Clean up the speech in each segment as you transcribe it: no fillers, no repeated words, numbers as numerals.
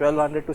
1200 to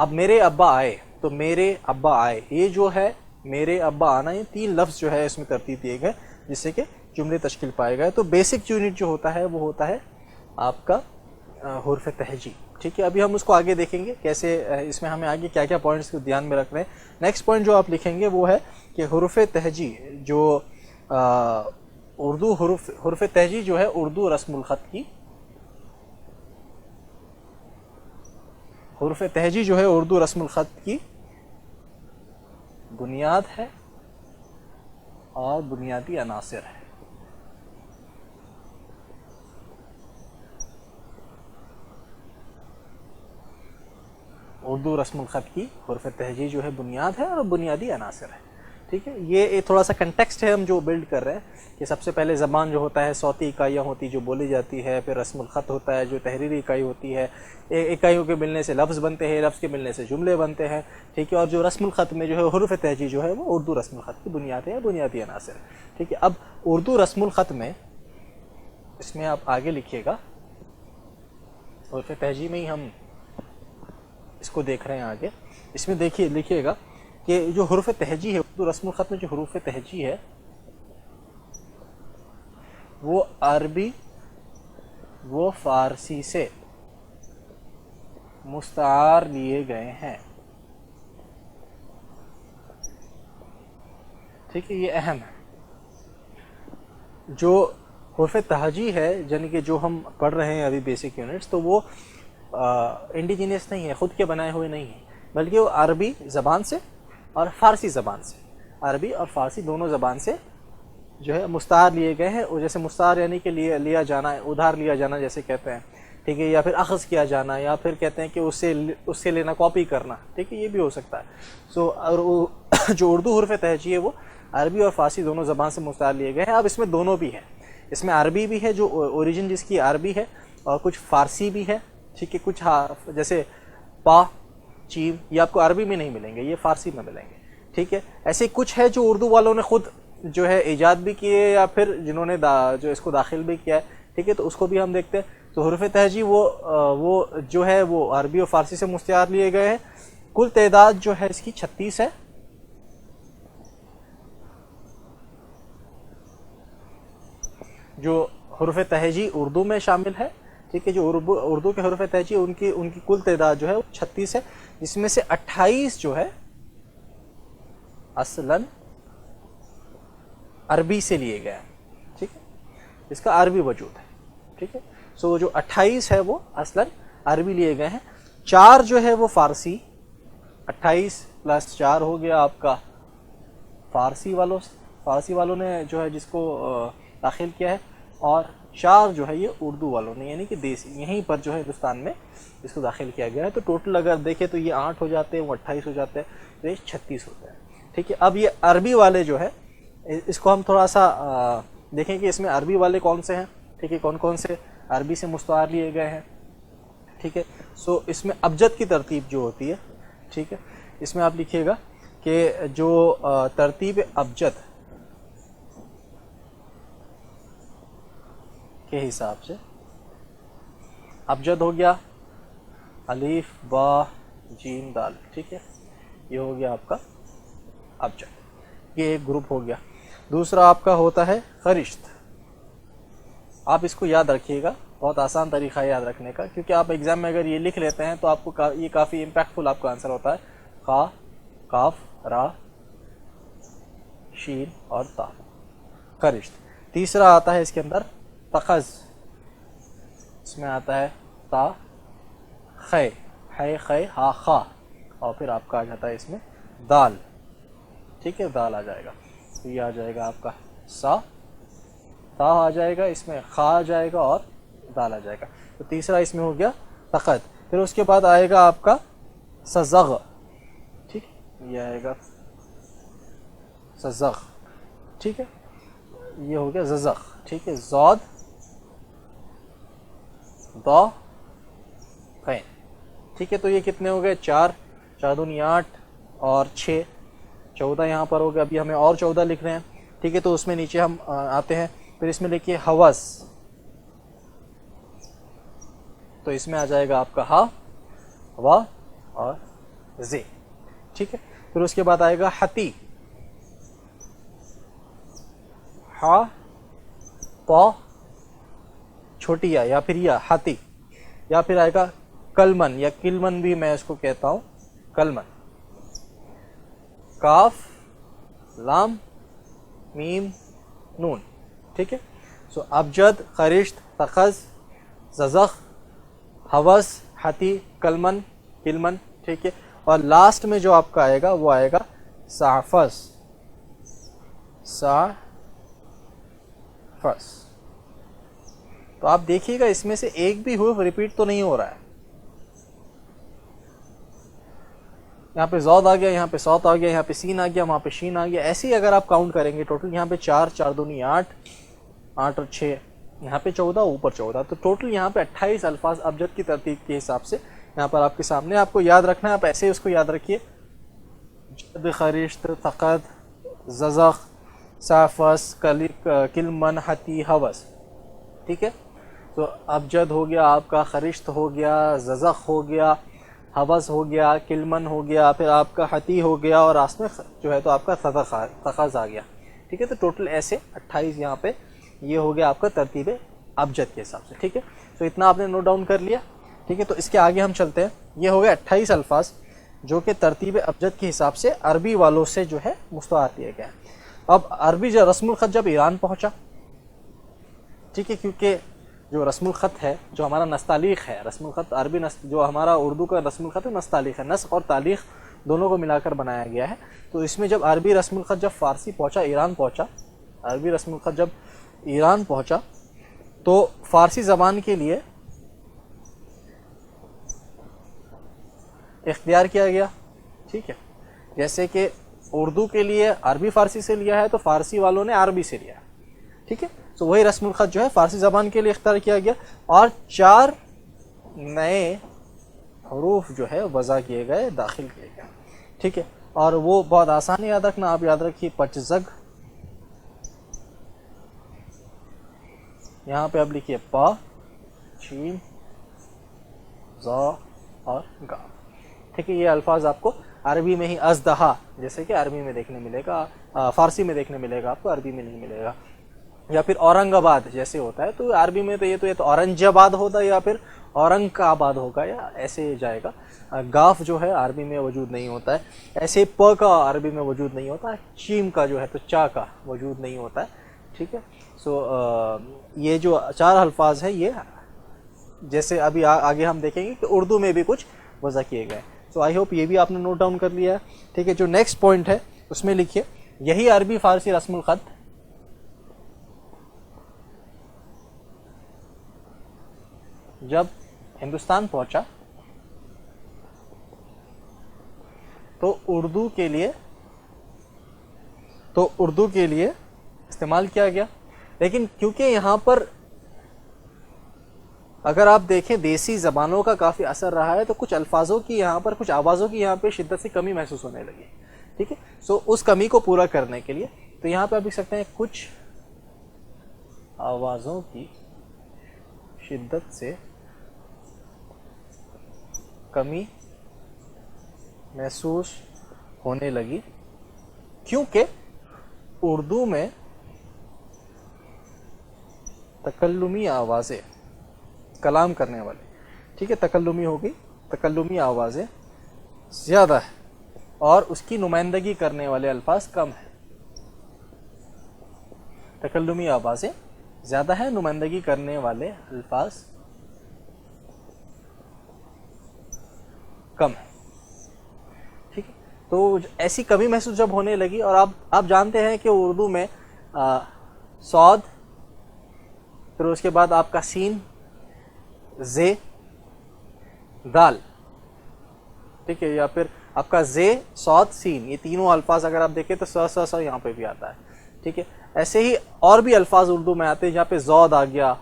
اب میرے ابا آئے تو میرے ابا آئے، یہ جو ہے میرے ابا آنا، یہ 3 لفظ جو ہے اس میں ترتیب دیے گئے جس سے کہ جملے تشکیل پائے گئے. تو بیسک یونٹ جو ہوتا ہے وہ ہوتا ہے آپ کا حروف تہجی. ٹھیک ہے، ابھی ہم اس کو آگے دیکھیں گے کیسے اس میں ہمیں آگے کیا کیا پوائنٹس کو دھیان میں رکھ رہے ہیں. نیکسٹ پوائنٹ جو آپ لکھیں گے وہ ہے کہ حروف تہجی جو اردو حروف تہجی جو ہے اردو رسم الخط کی، حروف تہجی جو ہے اردو رسم الخط کی بنیاد ہے اور بنیادی عناصر ہے. اردو رسم الخط کی حروف تہجی جو ہے بنیاد ہے اور بنیادی عناصر ہے. ٹھیک ہے، یہ تھوڑا سا کنٹیکسٹ ہے ہم جو بلڈ کر رہے ہیں کہ سب سے پہلے زبان جو ہوتا ہے صوتی اکائیاں ہوتی جو بولی جاتی ہے، پھر رسم الخط ہوتا ہے جو تحریری اکائی ہوتی ہے، اکائیوں کے ملنے سے لفظ بنتے ہیں، لفظ کے ملنے سے جملے بنتے ہیں. ٹھیک ہے، اور جو رسم الخط میں جو ہے حروف تہجی جو ہے وہ اردو رسم الخط کی بنیاد ہے، بنیادی عناصر ہے. ٹھیک ہے، اب اردو رسم الخط میں اس میں آپ آگے لکھیے گا، حروف تہجی میں ہی ہم اس کو دیکھ رہے ہیں آگے. اس میں دیکھیے لکھیے گا کہ جو حروف تہجی ہے اردو رسم الخط میں، جو حروف تہجی ہے وہ عربی و فارسی سے مستعار لیے گئے ہیں. ٹھیک ہے، یہ اہم ہے. جو حروف تہجی ہے یعنی کہ جو ہم پڑھ رہے ہیں ابھی بیسک یونٹس، تو وہ انڈیجینس نہیں ہے، خود کے بنائے ہوئے نہیں ہیں، بلکہ وہ عربی زبان سے اور فارسی زبان سے، عربی اور فارسی دونوں زبان سے جو ہے مستعار لیے گئے ہیں. اور جیسے مستعار یعنی کہ لیا جانا، ادھار لیا جانا جیسے کہتے ہیں. ٹھیک ہے، یا پھر اخذ کیا جانا، یا پھر کہتے ہیں کہ اس سے لینا، کاپی کرنا. ٹھیک ہے، یہ بھی ہو سکتا ہے. اور جو اردو حروف تہجی ہے وہ عربی اور فارسی دونوں زبان سے مستعار لیے گئے ہیں. اب اس میں دونوں بھی ہیں، اس میں عربی بھی ہے جو اوریجن جس کی عربی ہے، اور کچھ فارسی بھی ہے. ٹھیک ہے، کچھ جیسے پا چین یہ آپ کو عربی میں نہیں ملیں گے، یہ فارسی میں ملیں گے. ٹھیک ہے، ایسے کچھ ہے جو اردو والوں نے خود جو ہے ایجاد بھی کیے، یا پھر جنہوں نے جو اس کو داخل بھی کیا ہے. ٹھیک ہے، تو اس کو بھی ہم دیکھتے ہیں. تو حروف تہجی وہ جو ہے وہ عربی اور فارسی سے مستعار لیے گئے ہیں. کل تعداد جو ہے اس کی 36 ہے. جو حروف تہجی اردو میں شامل ہے، ٹھیک ہے، جو اردو کے حروف تہجی ان کی کل تعداد جو ہے وہ 36 ہے، جس میں سے 28 جو ہے اصلاً عربی سے لیے گئے ہیں. ٹھیک ہے، اس کا عربی وجود ہے. ٹھیک ہے، سو جو 28 ہے وہ اصلاً عربی لیے گئے ہیں. 4 جو ہے وہ فارسی، 28 + 4 ہو گیا آپ کا فارسی والوں نے جو ہے جس کو داخل کیا ہے، اور 4 جو ہے یہ اردو والوں نے، یعنی کہ دیسی یہیں پر جو ہے ہندوستان میں اس کو داخل کیا گیا ہے. تو ٹوٹل اگر دیکھیں تو یہ 8 ہو جاتے ہیں، وہ 28 ہو جاتے ہیں، تو یہ 36 ہوتا ہے. ٹھیک ہے، اب یہ عربی والے جو ہے اس کو ہم تھوڑا سا دیکھیں کہ اس میں عربی والے کون سے ہیں. ٹھیک ہے، کون کون سے عربی سے مستعار لیے گئے ہیں. ٹھیک ہے، سو اس میں ابجد کی ترتیب جو ہوتی ہے، ٹھیک ہے، اس میں آپ لکھیے گا کہ جو ترتیب ابجد کے حساب سے، ابجد ہو گیا الف با جیم دال. ٹھیک ہے، یہ ہو گیا آپ کا ابجد، یہ ایک گروپ ہو گیا. دوسرا آپ کا ہوتا ہے خرشت. آپ اس کو یاد رکھیے گا، بہت آسان طریقہ ہے یاد رکھنے کا، کیونکہ آپ ایگزام میں اگر یہ لکھ لیتے ہیں تو آپ کو یہ کافی امپیکٹفل آپ کا آنسر ہوتا ہے. خا، کاف، را، شین اور تا، خرشت. تیسرا آتا ہے اس کے اندر تخذ، اس میں آتا ہے تا، خے، ہے خے ہا خا، اور پھر آپ کا آ جاتا ہے اس میں دال. ٹھیک ہے، دال آ جائے گا. تو یہ آ جائے گا آپ کا سا، تا آ جائے گا، اس میں خا آ جائے گا اور دال آ جائے گا. تو تیسرا اس میں ہو گیا تخت. پھر اس کے بعد آئے گا آپ کا سزغ. ٹھیک، یہ آئے گا سزغ. ٹھیک ہے، یہ ہو گیا ززغ. ٹھیک ہے، زاد، دا، قین. ٹھیک ہے، تو یہ کتنے ہو گئے؟ 4 4 دونی 8 اور 6 14 یہاں پر ہو گیا. ابھی ہمیں اور 14 لکھ رہے ہیں. ٹھیک ہے، تو اس میں نیچے ہم آتے ہیں. پھر اس میں لکھیے حوض، تو اس میں آ جائے گا آپ کا ہا، وا اور زے. ٹھیک ہے. پھر اس کے بعد آئے گا حتی, ہا پا چھوٹی یا پھر یا ہاتھی. یا پھر آئے گا کلمن یا کلمن بھی میں اس کو کہتا ہوں, کلمن. کاف لام میم نون. ٹھیک ہے. سو ابجد, خرشت, تخذ, ززخ, حوث, ہتی, کلمن, کلمن. ٹھیک ہے. اور لاسٹ میں جو آپ کا آئے گا وہ آئے گا سعفس, سعفس. تو آپ دیکھیے گا اس میں سے ایک بھی حرف ریپیٹ تو نہیں ہو رہا ہے. یہاں پہ زود آ گیا, یہاں پہ صوت آ گیا, یہاں پہ سین آ گیا, وہاں پہ شین آ گیا. ایسے ہی اگر آپ کاؤنٹ کریں گے ٹوٹل, یہاں پہ 4, 4 دونی 8, 8 اور 6, یہاں پہ 14, اوپر 14, تو ٹوٹل یہاں پہ 28 الفاظ ابجد کی ترتیب کے حساب سے یہاں پر آپ کے سامنے. آپ کو یاد رکھنا ہے, آپ ایسے اس کو یاد رکھیے, جد, خرشت, ثقد, ززخ, سعفس, کلمن, حتی, حوث. ٹھیک ہے. تو ابجد ہو گیا آپ کا, خرشت ہو گیا, ززخ ہو گیا, حوث ہو گیا, کلمن ہو گیا, پھر آپ کا حتی ہو گیا, اور آس میں جو ہے تو آپ کا تخذ آ گیا. ٹھیک ہے. تو ٹوٹل ایسے 28 یہاں پہ یہ ہو گیا آپ کا ترتیب ابجد کے حساب سے. ٹھیک ہے. تو اتنا آپ نے نوٹ ڈاؤن کر لیا. ٹھیک ہے. تو اس کے آگے ہم چلتے ہیں. یہ ہو گیا 28 الفاظ جو کہ ترتیب ابجد کے حساب سے عربی والوں سے جو ہے مستعار کیا گیا ہے. اب عربی جو رسم الخط جب ایران پہنچا, ٹھیک ہے, کیونکہ جو رسم الخط ہے, جو ہمارا نستعلیق ہے, رسم الخط عربی جو ہمارا اردو کا رسم الخط ہے نستعلیق ہے, نسخ اور تعلیق دونوں کو ملا کر بنایا گیا ہے. تو اس میں جب عربی رسم الخط جب فارسی پہنچا, ایران پہنچا, عربی رسم الخط جب ایران پہنچا تو فارسی زبان کے لیے اختیار کیا گیا. ٹھیک ہے. جیسے کہ اردو کے لیے عربی فارسی سے لیا ہے تو فارسی والوں نے عربی سے لیا ہے. ٹھیک ہے. تو وہی رسم الخط جو ہے فارسی زبان کے لیے اختیار کیا گیا, اور 4 نئے حروف جو ہے وضع کیے گئے, داخل کیے گئے. ٹھیک ہے. اور وہ بہت آسان یاد رکھنا, آپ یاد رکھیے پچزگ, یہاں پہ آپ لکھیے پا, شین, زا اور گا. ٹھیک ہے. یہ الفاظ آپ کو عربی میں ہی ازدہا جیسے کہ عربی میں دیکھنے ملے گا, فارسی میں دیکھنے ملے گا, آپ کو عربی میں نہیں ملے گا. یا پھر اورنگ آباد جیسے ہوتا ہے تو عربی میں تو یہ تو اورنج آباد ہوتا ہے, یا پھر اورنگ کا آباد ہوگا, یا ایسے جائے گا. گاف جو ہے عربی میں وجود نہیں ہوتا ہے. ایسے پ کا عربی میں وجود نہیں ہوتا ہے. چیم کا جو ہے تو چا کا وجود نہیں ہوتا ہے. ٹھیک ہے. سو یہ جو 4 الفاظ ہیں یہ جیسے ابھی آگے ہم دیکھیں گے کہ اردو میں بھی کچھ وضع کیے گئے. سو آئی ہوپ یہ بھی آپ نے نوٹ ڈاؤن کر لیا ہے. ٹھیک ہے. جو نیکسٹ پوائنٹ ہے اس میں لکھیے, یہی عربی فارسی رسم الخط جب ہندوستان پہنچا تو اردو کے لیے استعمال کیا گیا. لیکن کیونکہ یہاں پر اگر آپ دیکھیں دیسی زبانوں کا کافی اثر رہا ہے, تو کچھ الفاظوں کی یہاں پر, کچھ آوازوں کی یہاں پہ شدت سے کمی محسوس ہونے لگی. ٹھیک ہے. سو اس کمی کو پورا کرنے کے لیے تو یہاں پہ آپ دیکھ سکتے ہیں کچھ آوازوں کی شدت سے کمی محسوس ہونے لگی, کیونکہ اردو میں تکلمی آوازیں, کلام کرنے والے, ٹھیک ہے, تکلمی ہوگی, تکلمی آوازیں زیادہ ہے اور اس کی نمائندگی کرنے والے الفاظ کم ہیں. تکلمی آوازیں زیادہ ہیں, نمائندگی کرنے والے الفاظ کم ہے. ٹھیک ہے. تو ایسی کمی محسوس جب ہونے لگی, اور آپ جانتے ہیں کہ اردو میں صاد, پھر اس کے بعد آپ کا سین, زے, دال, ٹھیک ہے, یا پھر آپ کا زے, صاد, سین, یہ تینوں الفاظ اگر آپ دیکھیں تو س یہاں پہ بھی آتا ہے. ٹھیک ہے. ایسے ہی اور بھی الفاظ اردو میں آتے ہیں جہاں پہ زود آ گیا,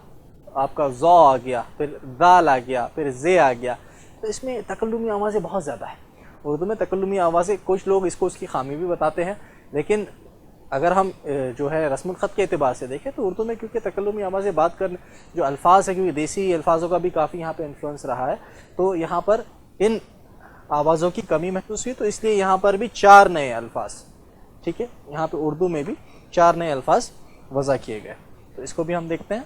آپ کا زو آ گیا, پھر دال آ گیا, پھر زے آ گیا. تو اس میں تکلمی آوازیں بہت زیادہ ہیں اردو میں. تکلمی آوازیں کچھ لوگ اس کی خامی بھی بتاتے ہیں, لیکن اگر ہم جو ہے رسم الخط کے اعتبار سے دیکھیں تو اردو میں کیونکہ تکلمی آوازیں بات کرنے جو الفاظ ہیں, کیونکہ دیسی الفاظوں کا بھی کافی یہاں پہ انفلوئنس رہا ہے, تو یہاں پر ان آوازوں کی کمی محسوس ہوئی، تو اس لیے یہاں پر بھی 4 نئے الفاظ، ٹھیک ہے، یہاں پہ اردو میں بھی 4 نئے الفاظ وضع کیے گئے. تو اس کو بھی ہم دیکھتے ہیں.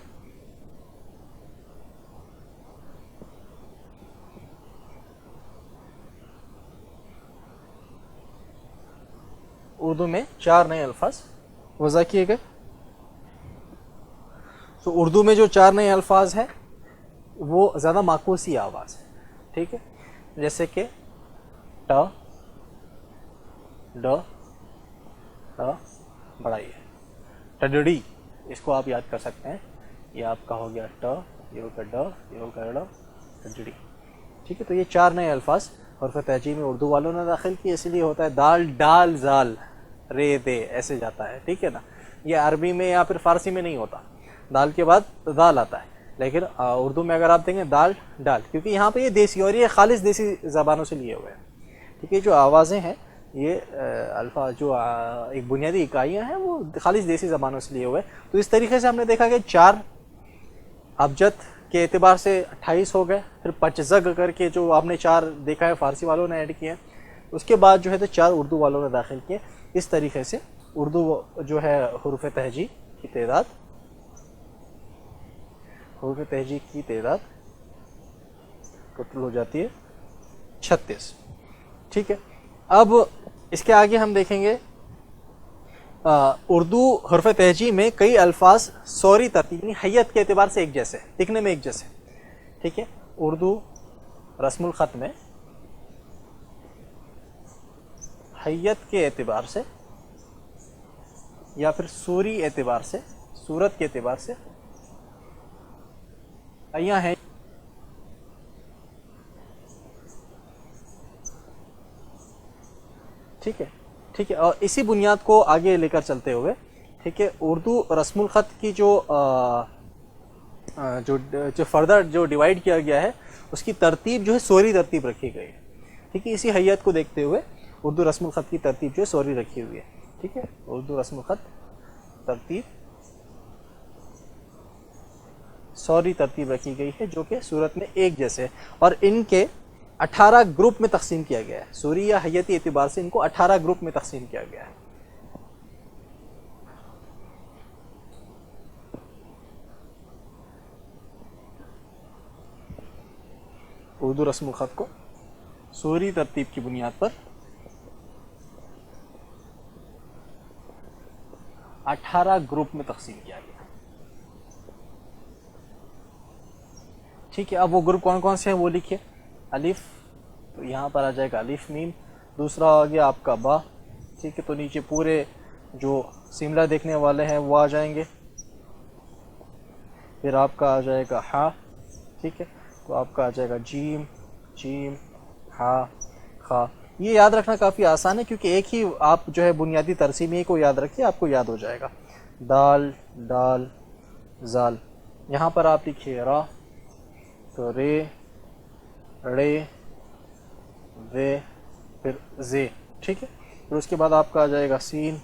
اردو میں 4 نئے الفاظ وضع کیے گئے. تو اردو میں جو 4 نئے الفاظ ہیں وہ زیادہ معکوسی آواز ہے، ٹھیک ہے، جیسے کہ ٹ، ڈ، ٹ بڑا ہی ہے، ٹڈڑی، اس کو آپ یاد کر سکتے ہیں. یہ آپ کا ہو گیا ٹ، یہ ہو گیا ڈ، یہ ہو گیا ڑ، ٹڈڑی، ٹھیک ہے. تو یہ 4 نئے الفاظ حروف تہجی میں اردو والوں نے داخل کی، اس لیے ہوتا ہے دال ڈال زال رے دے، ایسے جاتا ہے، ٹھیک ہے نا. یہ عربی میں یا پھر فارسی میں نہیں ہوتا، دال کے بعد دال آتا ہے، لیکن اردو میں اگر آپ دیکھیں دال ڈال، کیونکہ یہاں پہ یہ دیسی اور یہ خالص دیسی زبانوں سے لیے ہوئے ہیں، ٹھیک ہے. جو آوازیں ہیں یہ الفاظ جو ایک بنیادی اکائیاں ہیں وہ خالص دیسی زبانوں سے لیے ہوئے. تو اس طریقے سے ہم نے دیکھا کہ 4 ابجد کے اعتبار سے 28 ہو گئے، پھر پچزگ کر کے جو آپ نے 4 دیکھا ہے فارسی والوں نے ایڈ کیے، اس کے بعد جو ہے تو 4 اردو والوں نے داخل کیے. اس طریقے سے اردو جو ہے حروف تہجی کی تعداد ٹوٹل ہو جاتی ہے 36، ٹھیک ہے. اب اس کے آگے ہم دیکھیں گے اردو حرف تہجی میں کئی الفاظ سوری ترتیب یعنی حیت کے اعتبار سے ایک جیسے، لکھنے میں ایک جیسے، ٹھیک ہے. اردو رسم الخط میں حیت کے اعتبار سے یا پھر سوری اعتبار سے، صورت کے اعتبار سے ہیں، ٹھیک ہے، ٹھیک ہے. اور اسی بنیاد کو آگے لے کر چلتے ہوئے، ٹھیک ہے، اردو رسم الخط کی جو فردر جو ڈیوائڈ کیا گیا ہے اس کی ترتیب جو ہے سوری ترتیب رکھی گئی ہے، ٹھیک ہے. اسی حیت کو دیکھتے ہوئے اردو رسم الخط کی ترتیب جو ہے سوری رکھی ہوئی ہے، ٹھیک ہے. اردو رسم الخط ترتیب سوری ترتیب رکھی گئی ہے جو کہ صورت میں ایک جیسے، اور ان کے 18 گروپ میں تقسیم کیا گیا ہے. سوری یا حیتی اعتبار سے ان کو 18 گروپ میں تقسیم کیا گیا ہے. اردو رسم الخط کو سوری ترتیب کی بنیاد پر 18 گروپ میں تقسیم کیا گیا، ٹھیک ہے. اب وہ گروپ کون کون سے ہیں وہ لکھیے. الف، تو یہاں پر آ جائے گا الف میم. دوسرا آ گیا آپ کا با، ٹھیک ہے، تو نیچے پورے جو سملہ دیکھنے والے ہیں وہ آ جائیں گے. پھر آپ کا آ جائے گا ہا، ٹھیک ہے، تو آپ کا آ جائے گا جیم، جیم، ہا، خا. یہ یاد رکھنا کافی آسان ہے کیونکہ ایک ہی آپ جو ہے بنیادی ترسیم کو یاد رکھیے، آپ کو یاد ہو جائے گا. دال ڈال زال. یہاں پر آپ لکھیے را، تو رے، رے، وے، پھر زے، ٹھیک ہے. پھر اس کے بعد آپ کا آ جائے گا سین،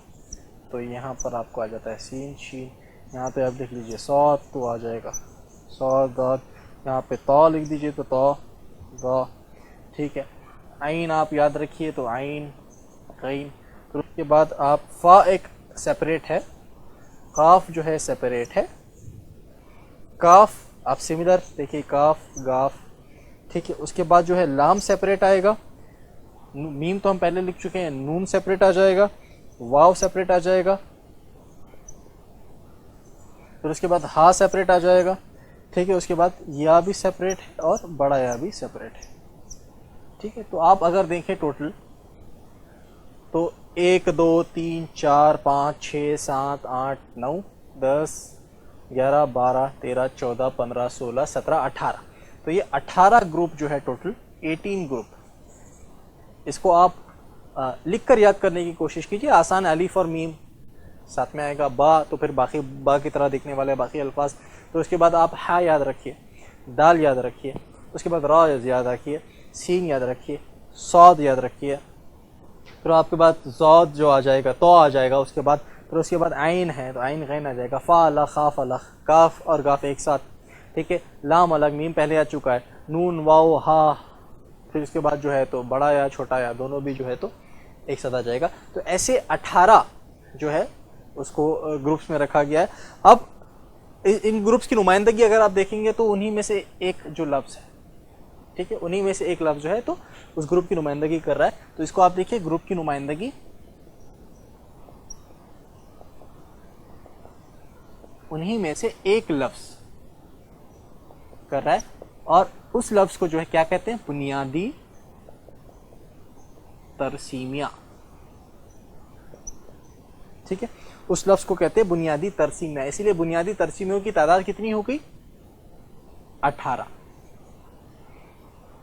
تو یہاں پر آپ کو آ جاتا ہے سین شین. یہاں پہ آپ لکھ لیجئے صاد، تو آ جائے گا صاد داد. یہاں پہ تا لکھ دیجئے تو تا دا، ٹھیک ہے. عین آپ یاد رکھیے تو عین غین. پھر اس کے بعد آپ فا ایک سیپریٹ ہے، قاف جو ہے سیپریٹ ہے، کاف آپ سملر دیکھیے کاف گاف، ٹھیک ہے. اس کے بعد جو ہے لام سیپریٹ آئے گا، میم تو ہم پہلے لکھ چکے ہیں، نون سیپریٹ آ جائے گا، واو سیپریٹ آ جائے گا. پھر اس کے بعد ہا سیپریٹ آ جائے گا، ٹھیک ہے. اس کے بعد یا بھی سیپریٹ ہے اور بڑا یا بھی سیپریٹ ہے، ٹھیک ہے. تو آپ اگر دیکھیں ٹوٹل تو 1 2 3 4 5 6 7 8 9 10 11 12 13 14 15 16 17 18. تو یہ 18 گروپ جو ہے ٹوٹل 18 گروپ. اس کو آپ لکھ کر یاد کرنے کی کوشش کیجیے، آسان. الف اور میم ساتھ میں آئے گا، با تو پھر باقی با کی طرح دکھنے والے باقی الفاظ. تو اس کے بعد آپ ہا یاد رکھیے، دال یاد رکھیے، اس کے بعد را یاد رکھیے، سین یاد رکھیے، صاد یاد رکھیے. پھر آپ کے بعد زاد جو آ جائے گا تو آ جائے گا. اس کے بعد پھر اس کے بعد عین ہے تو عین غین آ جائے گا. فا الگ خاف الگ، کاف اور گاف ایک ساتھ، ٹھیک ہے. لام الگ، میم پہلے آ چکا ہے، نون واو ہا پھر اس کے بعد جو ہے تو بڑا یا چھوٹا یا دونوں بھی جو ہے تو ایک ساتھ آ جائے گا. تو ایسے 18 جو ہے اس کو گروپس میں رکھا گیا ہے. اب ان گروپس کی نمائندگی اگر آپ دیکھیں گے تو انہی میں سے ایک جو لفظ ہے, ٹھیک ہے, انہی میں سے ایک لفظ جو ہے تو اس گروپ کی نمائندگی کر رہا ہے. تو اس کو آپ دیکھیے, گروپ کی نمائندگی انہی میں سے ایک لفظ کر رہا ہے, اور اس لفظ کو جو ہے کیا کہتے ہیں, بنیادی ترسیمیہ. ٹھیک ہے, اس لفظ کو کہتے ہیں بنیادی ترسیمیہ. اسی لیے بنیادی ترسیمیوں کی تعداد کتنی ہو گئی, 18.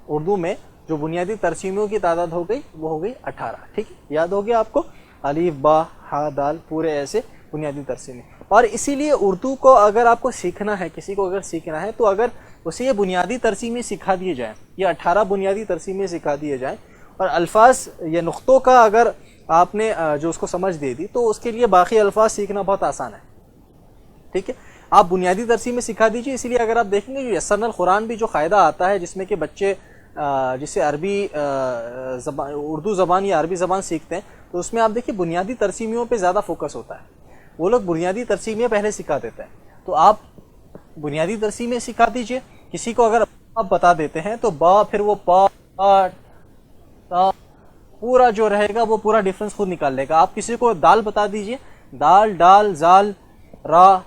اردو میں جو بنیادی ترسیمیوں کی تعداد ہو گئی وہ ہو گئی 18. ٹھیک ہے, یاد ہو گیا آپ کو, الف با ہا دال پورے ایسے بنیادی ترسیمیں. اور اسی لیے اردو کو اگر آپ کو سیکھنا ہے, کسی کو اگر سیکھنا ہے, تو اگر اسے یہ بنیادی ترسیمیں سکھا دیے جائیں, یہ 18 بنیادی ترسیمیں سکھا دیے جائیں, اور الفاظ یا نقطوں کا اگر آپ نے جو اس کو سمجھ دے دی, تو اس کے لیے باقی الفاظ سیکھنا بہت آسان ہے. ٹھیک ہے, آپ بنیادی ترسیمیں سکھا دیجیے. اسی لیے اگر آپ دیکھیں گے جو یسرنا القرآن بھی جو قاعدہ آتا ہے جس میں کہ بچے جسے عربی زبان, اردو زبان یا عربی زبان سیکھتے ہیں, تو اس میں آپ دیکھیں بنیادی ترسیمیوں پہ زیادہ فوکس ہوتا ہے. وہ لوگ بنیادی ترسیمیں پہلے سکھا دیتے ہیں, تو آپ بنیادی ترسیمیں سکھا دیجیے. کسی کو اگر آپ بتا دیتے ہیں تو با, پھر وہ پا تا پورا جو رہے گا وہ پورا ڈفرنس خود نکال لے گا. آپ کسی کو دال بتا دیجئے, دال ڈال زال را,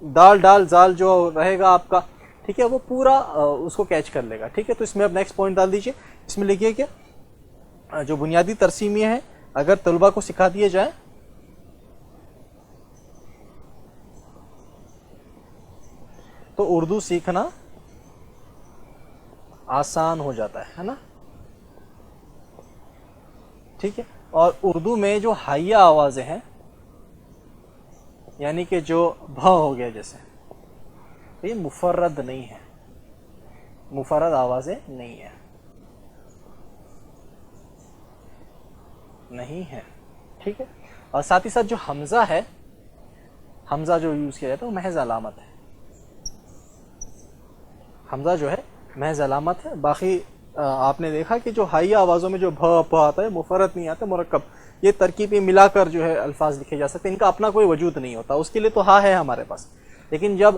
دال ڈال زال جو رہے گا آپ کا, ٹھیک ہے, وہ پورا اس کو کیچ کر لے گا. ٹھیک ہے, تو اس میں اب نیکسٹ پوائنٹ ڈال دیجئے. اس میں لکھیے کہ جو بنیادی ترسیمیہ ہیں اگر طلبہ کو سکھا دیے جائیں تو اردو سیکھنا آسان ہو جاتا ہے نا. ٹھیک ہے, اور اردو میں جو حائیہ آوازیں ہیں, یعنی کہ جو بھا ہو گیا جیسے, یہ مفرد نہیں ہے, مفرد آوازیں نہیں ہیں, نہیں ہے. ٹھیک ہے, اور ساتھ ہی ساتھ جو حمزہ ہے, حمزہ جو یوز کیا جاتا ہے وہ محض علامت ہے. حمزہ جو ہے محض علامت ہے. باقی آپ نے دیکھا کہ جو حائیہ آوازوں میں جو بھا پا آتا ہے مفرد نہیں آتا, مرکب, یہ ترکیبیں ملا کر جو ہے الفاظ لکھے جا سکتے ہیں. ان کا اپنا کوئی وجود نہیں ہوتا, اس کے لیے تو ہا ہے ہمارے پاس, لیکن جب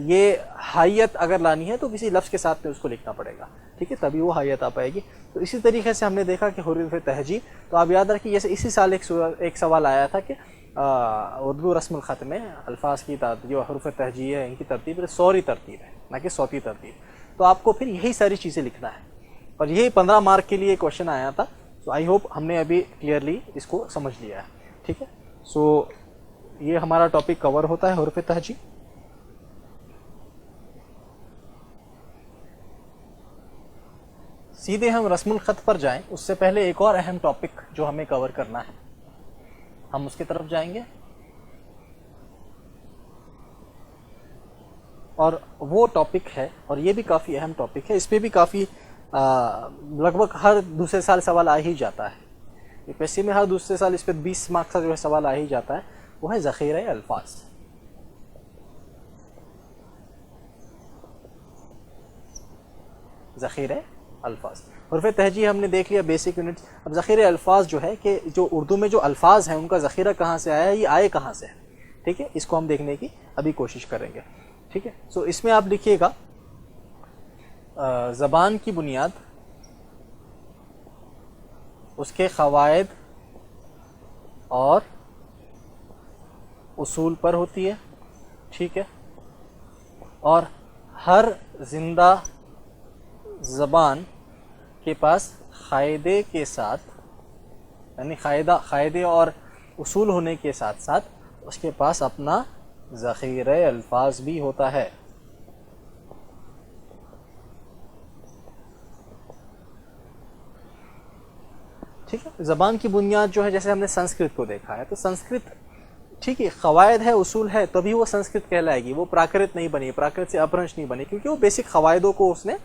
یہ حائیت اگر لانی ہے تو کسی لفظ کے ساتھ میں اس کو لکھنا پڑے گا. ٹھیک ہے, تبھی وہ حائیت آ پائے گی. تو اسی طریقے سے ہم نے دیکھا کہ حروف تہجی, تو آپ یاد رکھیے جیسے اسی سال ایک سوال آیا تھا کہ اردو رسم الخط میں الفاظ کی جو حروف تہجی ہے ان کی ترتیب سوری ترتیب ہے نہ کہ صوتی ترتیب. تو آپ کو پھر یہی ساری چیزیں لکھنا ہے, اور یہی 15 مارک کے لیے کوشچن آیا تھا. سو آئی ہوپ ہم نے ابھی کلیئرلی اس کو سمجھ لیا ہے. ٹھیک ہے, سو یہ ہمارا ٹاپک کور ہوتا ہے حروف تہجی. سیدھے ہم رسم الخط پر جائیں, اس سے پہلے ایک اور اہم ٹاپک جو ہمیں کور کرنا ہے, ہم اس کی طرف جائیں گے. اور وہ ٹاپک ہے, اور یہ بھی کافی اہم ٹاپک ہے, اس پہ بھی کافی لگ بھگ ہر دوسرے سال سوال آ ہی جاتا ہے. یو پی ایس سی میں ہر دوسرے سال اس پہ 20 مارکس کا جو ہے سوال آ ہی جاتا ہے. وہ ہے ذخیرہ الفاظ. ذخیرہ الفاظ, حروف تہجی ہم نے دیکھ لیا بیسک یونٹ. اب ذخیرہ الفاظ جو ہے کہ جو اردو میں جو الفاظ ہیں ان کا ذخیرہ کہاں سے آیا ہے, یہ آئے کہاں سے ہے. ٹھیک ہے, اس کو ہم دیکھنے کی ابھی کوشش کریں گے. ٹھیک ہے, سو اس میں آپ لکھیے گا زبان کی بنیاد اس کے قواعد اور اصول پر ہوتی ہے. ٹھیک ہے, اور ہر زندہ زبان کے پاس قاعدے کے ساتھ, یعنی قاعدے اور اصول ہونے کے ساتھ ساتھ اس کے پاس اپنا ذخیرہ الفاظ بھی ہوتا ہے. ٹھیک ہے, زبان کی بنیاد جو ہے, جیسے ہم نے سنسکرت کو دیکھا ہے, تو سنسکرت ٹھیک ہے قواعد ہے, اصول ہے, تبھی وہ سنسکرت کہلائے گی. وہ پراکرت نہیں بنی, پراکرت سے اپرنش نہیں بنی, کیونکہ وہ بیسک قواعدوں کو اس نے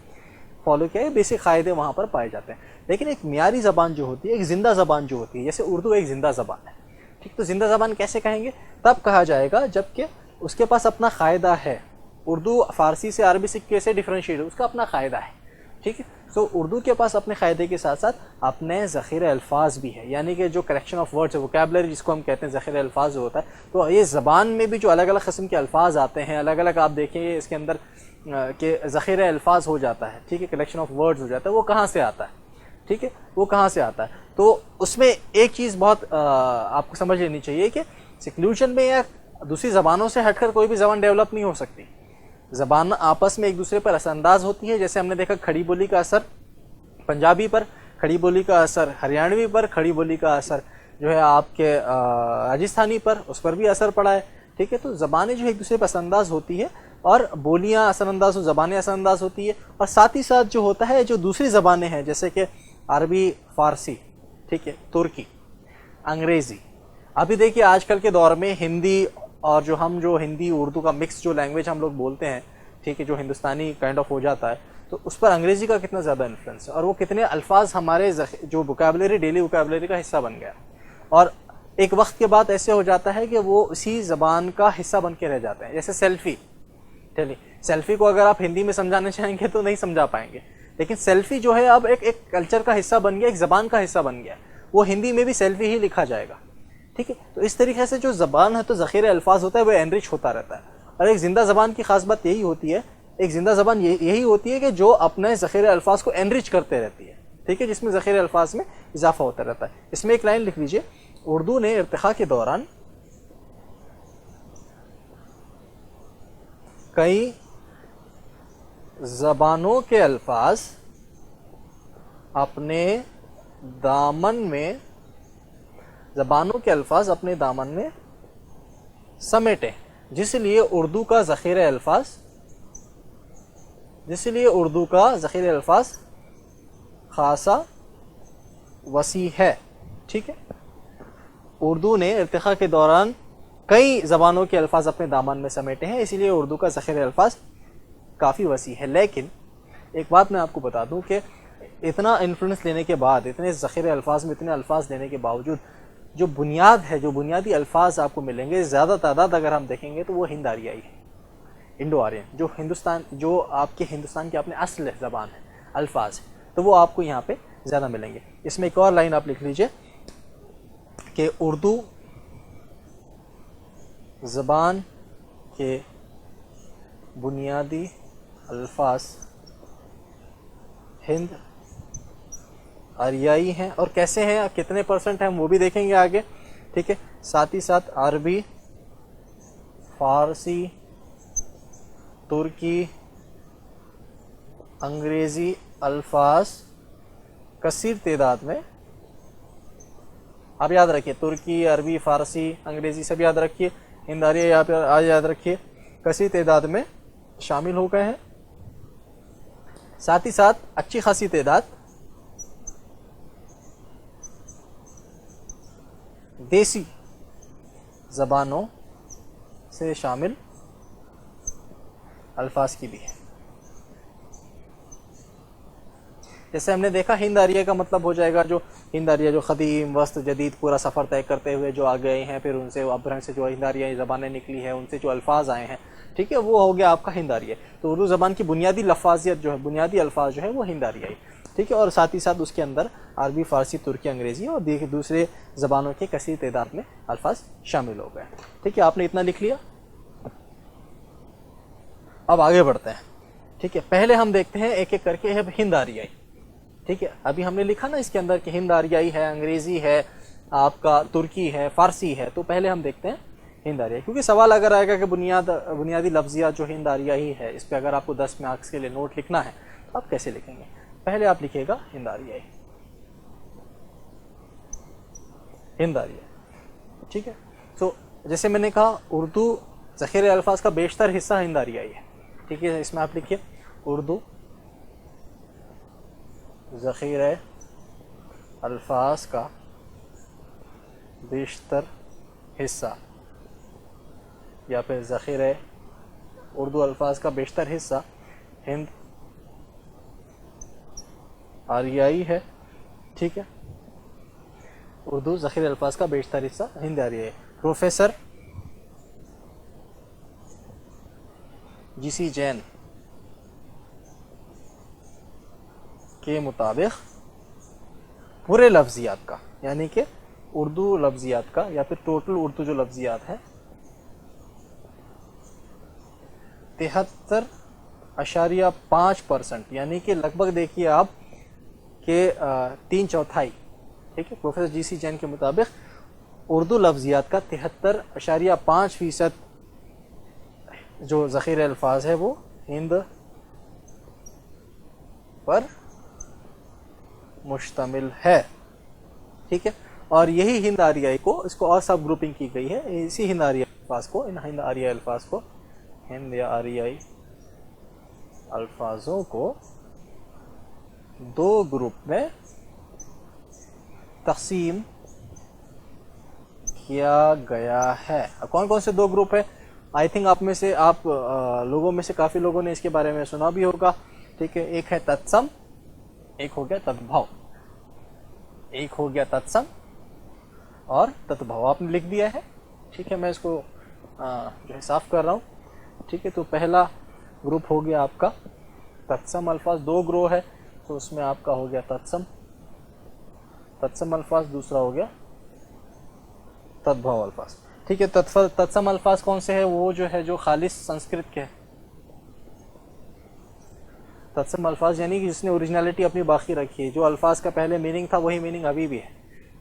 فالو کیا ہے, بیسک قاعدے وہاں پر پائے جاتے ہیں. لیکن ایک معیاری زبان جو ہوتی ہے, ایک زندہ زبان جو ہوتی ہے, جیسے اردو ایک زندہ زبان ہے. ٹھیک, تو زندہ زبان کیسے کہیں گے, تب کہا جائے گا جب کہ اس کے پاس اپنا قاعدہ ہے. اردو فارسی سے عربی سے کیسے ڈفرینشیٹ, اس کا اپنا قاعدہ ہے. ٹھیک ہے, سو اردو کے پاس اپنے قاعدے کے ساتھ ساتھ اپنے ذخیرہ الفاظ بھی ہے، یعنی کہ جو کلیکشن آف ورڈز ہے، ووکیبلری جس کو ہم کہتے ہیں ذخیرہ الفاظ جو ہوتا ہے، تو یہ زبان میں بھی جو الگ الگ قسم کے الفاظ آتے ہیں، الگ الگ آپ دیکھیں گے اس کے اندر کہ ذخیرہ الفاظ ہو جاتا ہے، ٹھیک ہے، کلیکشن آف ورڈز ہو جاتا ہے، وہ کہاں سے آتا ہے، ٹھیک ہے، وہ کہاں سے آتا ہے. تو اس میں ایک چیز بہت آپ کو سمجھ لینی چاہیے کہ سیکلوشن میں یا دوسری زبانوں سے ہٹ کر کوئی بھی زبان ڈیولپ نہیں ہو سکتی. زبان آپس میں ایک دوسرے پر اثر انداز ہوتی ہے. جیسے ہم نے دیکھا کھڑی بولی کا اثر پنجابی پر، کھڑی بولی کا اثر ہریانوی پر، کھڑی بولی کا اثر جو ہے آپ کے راجستھانی پر، اس پر بھی اثر پڑا ہے، ٹھیک ہے. تو زبانیں جو ایک دوسرے پر اثر انداز ہوتی ہے اور بولیاں اثر انداز زبانیں اثر انداز ہوتی ہے، اور ساتھ ہی ساتھ جو ہوتا ہے جو دوسری زبانیں ہیں جیسے کہ عربی، فارسی، ٹھیک ہے، ترکی، انگریزی. ابھی دیکھیے آج کل کے دور میں ہندی اور جو ہندی اردو کا مکس جو لینگویج ہم لوگ بولتے ہیں، ٹھیک ہے، جو ہندوستانی کائنڈ آف ہو جاتا ہے، تو اس پر انگریزی کا کتنا زیادہ انفلوئنس ہے، اور وہ کتنے الفاظ ہمارے جو ووکیبلری ڈیلی ووکیبلری کا حصہ بن گیا. اور ایک وقت کے بعد ایسے ہو جاتا ہے کہ وہ اسی زبان کا حصہ بن کے رہ جاتے ہیں. جیسے سیلفی، سیلفی کو اگر آپ ہندی میں سمجھانا چاہیں گے تو نہیں سمجھا پائیں گے، لیکن سیلفی جو ہے اب ایک کلچر کا حصہ بن گیا، ایک زبان کا حصہ بن گیا. وہ ہندی میں بھی سیلفی ہی لکھا جائے گا، ٹھیک ہے. تو اس طریقے سے جو زبان ہے تو ذخیرہ الفاظ ہوتا ہے وہ انرچ ہوتا رہتا ہے. اور ایک زندہ زبان کی خاص بات یہی ہوتی ہے، ایک زندہ زبان یہی ہوتی ہے کہ جو اپنے ذخیرہ الفاظ کو انرچ کرتے رہتی ہے، ٹھیک ہے، جس میں ذخیرہ الفاظ میں اضافہ ہوتا رہتا ہے. اس میں ایک لائن لکھ لیجئے، اردو نے ارتقاء کے دوران کئی زبانوں کے الفاظ اپنے دامن میں سمیٹے، جس لیے اردو کا ذخیرہ الفاظ خاصا وسیع ہے، ٹھیک ہے. اردو نے ارتقاء کے دوران کئی زبانوں کے الفاظ اپنے دامن میں سمیٹے ہیں، اسی لیے اردو کا ذخیرہ الفاظ کافی وسیع ہے. لیکن ایک بات میں آپ کو بتا دوں کہ اتنا انفلوئنس لینے کے بعد، اتنے ذخیرہ الفاظ میں اتنے الفاظ لینے کے باوجود جو بنیاد ہے، جو بنیادی الفاظ آپ کو ملیں گے، زیادہ تعداد اگر ہم دیکھیں گے تو وہ ہند آریائی ہے، انڈو آرین، جو آپ کے ہندوستان کے اپنے اصل زبان ہے، الفاظ، تو وہ آپ کو یہاں پہ زیادہ ملیں گے. اس میں ایک اور لائن آپ لکھ لیجئے کہ اردو زبان کے بنیادی الفاظ ہند آریائی ہیں. اور کیسے ہیں، کتنے پرسنٹ ہیں، ہم وہ بھی دیکھیں گے آگے، ٹھیک ہے. ساتھ ہی ساتھ عربی، فارسی، ترکی، انگریزی الفاظ کثیر تعداد میں، آپ یاد رکھیے ترکی، عربی، فارسی، انگریزی سب یاد رکھیے، ہند آریائی آپ یاد رکھیے، کثیر تعداد میں شامل ہو گئے ہیں. ساتھ ہی ساتھ اچھی خاصی تعداد دیسی زبانوں سے شامل الفاظ کی بھی ہے. جیسے ہم نے دیکھا ہند آریہ کا مطلب ہو جائے گا جو ہند آریہ جو قدیم، وسط، جدید پورا سفر طے کرتے ہوئے جو آ گئے ہیں، پھر ان سے ابھرن سے جو ہند آریائی زبانیں نکلی ہیں، ان سے جو الفاظ آئے ہیں، ٹھیک ہے، وہ ہو گیا آپ کا ہند آریہ. تو اردو زبان کی بنیادی لفاظیت جو ہے، بنیادی الفاظ جو ہے وہ ہند آریائی، ٹھیک ہے. اور ساتھ ہی ساتھ اس کے اندر عربی، فارسی، ترکی، انگریزی اور دوسرے زبانوں کے کثیر تعداد میں الفاظ شامل ہو گئے، ٹھیک ہے. آپ نے اتنا لکھ لیا. اب آگے بڑھتے ہیں، ٹھیک ہے. پہلے ہم دیکھتے ہیں ایک ایک کر کے ہند آریائی، ٹھیک ہے. ابھی ہم نے لکھا نا اس کے اندر کہ ہند آریائی ہے، انگریزی ہے، آپ کا ترکی ہے، فارسی ہے. تو پہلے ہم دیکھتے ہیں ہند آریائی، کیونکہ سوال اگر آئے گا کہ بنیادی لفظیات جو ہند آریائی ہے، اس پہ اگر آپ کو 10 مارکس کے لیے نوٹ لکھنا ہے تو آپ کیسے لکھیں گے؟ پہلے آپ لکھیے گا ہند آریائی، ہند آریائی، ٹھیک ہے. تو جیسے میں نے کہا اردو ذخیرہ الفاظ کا بیشتر حصہ ہند آریائی ہے، ٹھیک ہے. اس میں آپ لکھیے اردو ذخیرہ الفاظ کا بیشتر حصہ، یا پھر ذخیرہ اردو الفاظ کا بیشتر حصہ ہند آریائی ہے، ٹھیک ہے. اردو ذخیرہ الفاظ کا بیشتر حصہ ہند آریائی ہے. پروفیسر جی سی جین کے مطابق پورے لفظیات کا، یعنی کہ اردو لفظیات کا یا پھر ٹوٹل اردو جو لفظیات ہے 73.5%، یعنی کہ لگ بھگ دیکھیے آپ کہ 3/4، ٹھیک ہے، پروفیسر جی سی جین کے مطابق اردو لفظیات کا 73.5% جو ذخیرہ الفاظ ہے وہ ہند پر مشتمل ہے، ٹھیک ہے، اور یہی ہند آریائی کو، اس کو اور سب گروپنگ کی گئی ہے، اسی ہند آریائی الفاظ کو، ان ہند آریائی الفاظ کو، ہند یا آریائی الفاظوں کو 2 گروپ میں تقسیم کیا گیا ہے۔ کون کون سے 2 گروپ ہیں؟ آئی تھنک آپ لوگوں میں سے کافی لوگوں نے اس کے بارے میں سنا بھی ہوگا، ٹھیک ہے، ایک ہے تتسم، ایک ہو گیا تدبھو، ایک ہو گیا تتسم اور تدبھو، آپ نے لکھ دیا ہے، ٹھیک ہے، میں اس کو جو ہے صاف کر رہا ہوں، ٹھیک ہے، تو پہلا گروپ ہو گیا آپ کا تتسم الفاظ، 2 گروہ ہے، تو اس میں آپ کا ہو گیا تتسم الفاظ، دوسرا ہو گیا تدبھو الفاظ، ٹھیک ہے۔ تتسم الفاظ کون سے ہیں؟ وہ جو ہے جو خالص سنسکرت کے، تتسم الفاظ یعنی کہ جس نے اوریجنلٹی اپنی باقی رکھی ہے، جو الفاظ کا پہلے میننگ تھا وہی میننگ ابھی بھی ہے،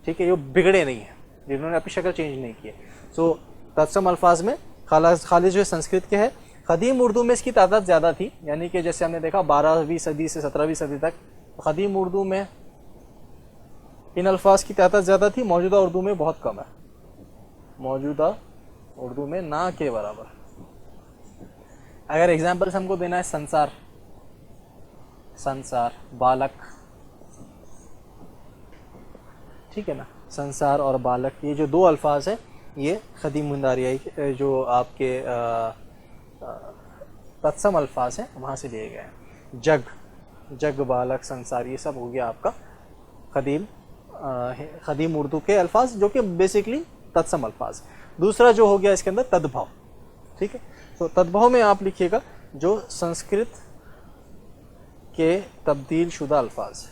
ٹھیک ہے، یہ بگڑے نہیں ہیں، جنہوں نے اپنی شکل چینج نہیں کی ہے۔ سو تتسم الفاظ میں خالص جو ہے سنسکرت کے ہے۔ قدیم اردو میں اس کی تعداد زیادہ تھی، یعنی کہ جیسے ہم نے دیکھا 12ویں صدی سے 17ویں صدی تک قدیم اردو میں ان الفاظ کی تعداد زیادہ تھی، موجودہ اردو میں بہت کم ہے، موجودہ اردو میں نہ کے برابر۔ اگر ایگزامپلس ہم کو دینا ہے، سنسار، بالک، ٹھیک ہے نا، سنسار اور بالک، یہ جو 2 الفاظ ہیں یہ قدیم ہند آریائی جو آپ کے تتسم الفاظ ہیں وہاں سے لیے گئے ہیں۔ جگ، بالک، سنسار، یہ سب ہو گیا آپ کا قدیم اردو کے الفاظ جو کہ بیسکلی تتسم الفاظ۔ دوسرا جو ہو گیا اس کے اندر تدبھو، ٹھیک ہے، تو تدبھو میں آپ لکھیے گا جو سنسکرت کے تبدیل شدہ الفاظ،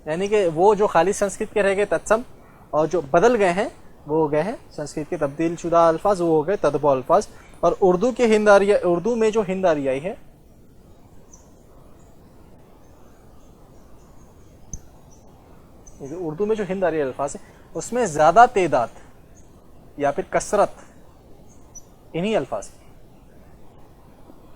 یعنی کہ وہ جو خالی سنسکرت کے رہ گئے تتسم، اور جو بدل گئے ہیں وہ ہو گئے ہیں سنسکرت کے تبدیل شدہ الفاظ، وہ ہو گئے تدبھو الفاظ۔ اور اردو میں جو ہند آریائی ہے، اردو میں جو ہند آریائی الفاظ ہیں اس میں زیادہ تعداد یا پھر کثرت انہی الفاظ کی،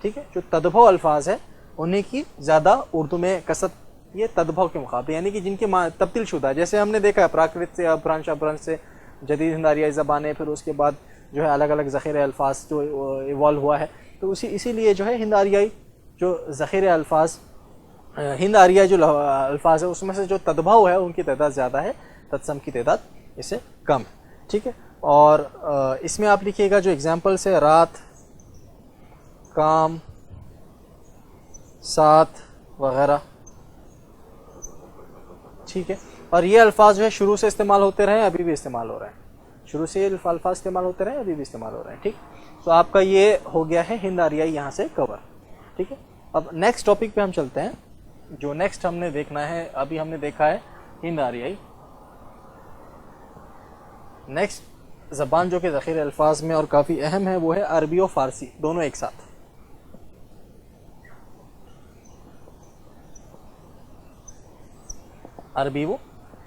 ٹھیک ہے، جو تدبھو الفاظ ہیں انہیں کی زیادہ اردو میں کثرت، یہ تدبھو کے مقابلے، یعنی کہ جن کے تبدیل شدہ ہے، جیسے ہم نے دیکھا ہے پراکرت سے اپرانش سے جدید ہند آریائی زبانیں، پھر اس کے بعد جو ہے الگ الگ ذخیرہ الفاظ جو ایوالو ہوا ہے، تو اسی لیے جو ہے ہند آریائی جو ذخیرہ الفاظ، ہند آریائی جو الفاظ ہے اس میں سے جو تدبھو ہے ان کی تعداد زیادہ ہے، تتسم کی تعداد اس سے کم ہے، ٹھیک ہے۔ اور اس میں آپ لکھیے گا جو ایگزامپلس ہے، رات، کام، ساتھ وغیرہ، ٹھیک ہے، اور یہ الفاظ جو ہے شروع سے استعمال ہوتے رہے، ابھی بھی استعمال ہو رہے ہیں، شروع سے یہ الفاظ استعمال ہوتے رہے، ابھی بھی استعمال ہو رہے ہیں، ٹھیک۔ تو آپ کا یہ ہو گیا ہے ہند آریائی یہاں سے کور، ٹھیک ہے۔ اب نیکسٹ ٹاپک پہ ہم چلتے ہیں، جو نیکسٹ ہم نے دیکھنا ہے، ابھی ہم نے دیکھا ہے ہند آریائی، نیکسٹ زبان جو کہ ذخیرہ الفاظ میں اور کافی اہم ہے وہ ہے عربی و فارسی، دونوں ایک ساتھ۔ عربی و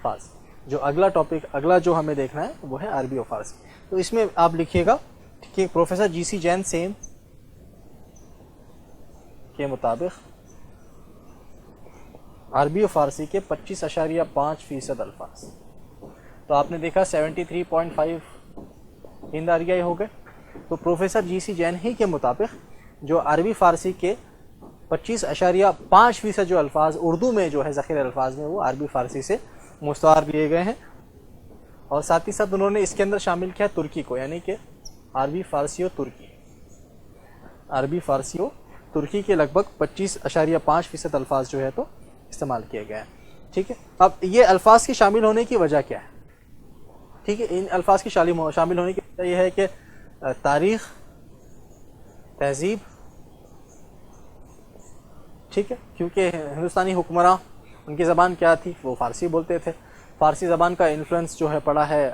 فارسی، جو اگلا ٹاپک، اگلا جو ہمیں دیکھنا ہے وہ ہے عربی و فارسی۔ تو اس میں آپ لکھیے گا کہ پروفیسر جی سی جین سیم کے مطابق عربی و فارسی کے 25.5% الفاظ، تو آپ نے دیکھا 73.5 ہند آریائی ہو گئے، تو پروفیسر جی سی جین ہی کے مطابق جو عربی فارسی کے 25.5% جو الفاظ اردو میں جو ہے ذخیرہ الفاظ میں وہ عربی فارسی سے مستعار لیے گئے ہیں، اور ساتھ ہی ساتھ انہوں نے اس کے اندر شامل کیا ترکی کو، یعنی کہ عربی فارسی و ترکی، عربی فارسی و ترکی کے لگ بھگ 25.5% الفاظ جو ہے تو استعمال کیے گئے ہیں، ٹھیک ہے۔ اب یہ الفاظ کے شامل ہونے کی وجہ کیا ہے؟ ٹھیک ہے، ان الفاظ کی شامل ہونے کی وجہ یہ ہے کہ تاریخ، تہذیب ٹھیک ہے، کیونکہ ہندوستانی حکمراں ان کی زبان کیا تھی، وہ فارسی بولتے تھے. فارسی زبان کا انفلوئنس جو ہے پڑا ہے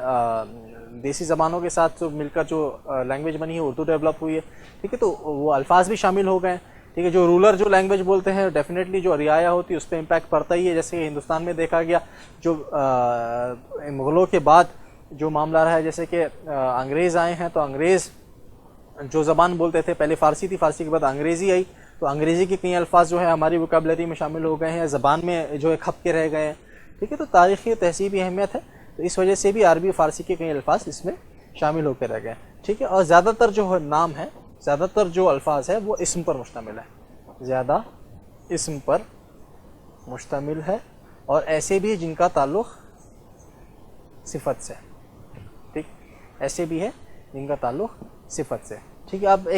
دیسی زبانوں کے ساتھ جو مل کر جو لینگویج بنی ہے اردو ڈیولپ ہوئی ہے. ٹھیک ہے، تو وہ الفاظ بھی شامل ہو گئے. ٹھیک ہے، جو رولر جو لینگویج بولتے ہیں ڈیفینیٹلی جو رعایا ہوتی ہے اس پہ امپیکٹ پڑتا ہی ہے. جیسے کہ ہندوستان میں دیکھا گیا جو مغلوں کے بعد جو معاملہ رہا ہے، جیسے کہ انگریز آئے ہیں تو انگریز جو زبان بولتے تھے پہلے فارسی تھی، فارسی کے بعد انگریزی آئی تو انگریزی کے کئی الفاظ جو ہے ہماری ووکیبلری میں شامل ہو گئے ہیں، زبان میں جو ہے کھپ کے رہ گئے ہیں. ٹھیک ہے، تو تاریخی تہذیبی اہمیت ہے، تو اس وجہ سے بھی عربی فارسی کے کئی الفاظ اس میں شامل ہو کے رہ گئے. ٹھیک ہے، اور زیادہ تر جو نام ہے، زیادہ تر جو الفاظ ہے وہ اسم پر مشتمل ہے، زیادہ اسم پر مشتمل ہے، اور ایسے بھی جن کا تعلق صفت سے. ٹھیک، ایسے بھی ہے جن کا تعلق صفت سے. ٹھیک ہے، اب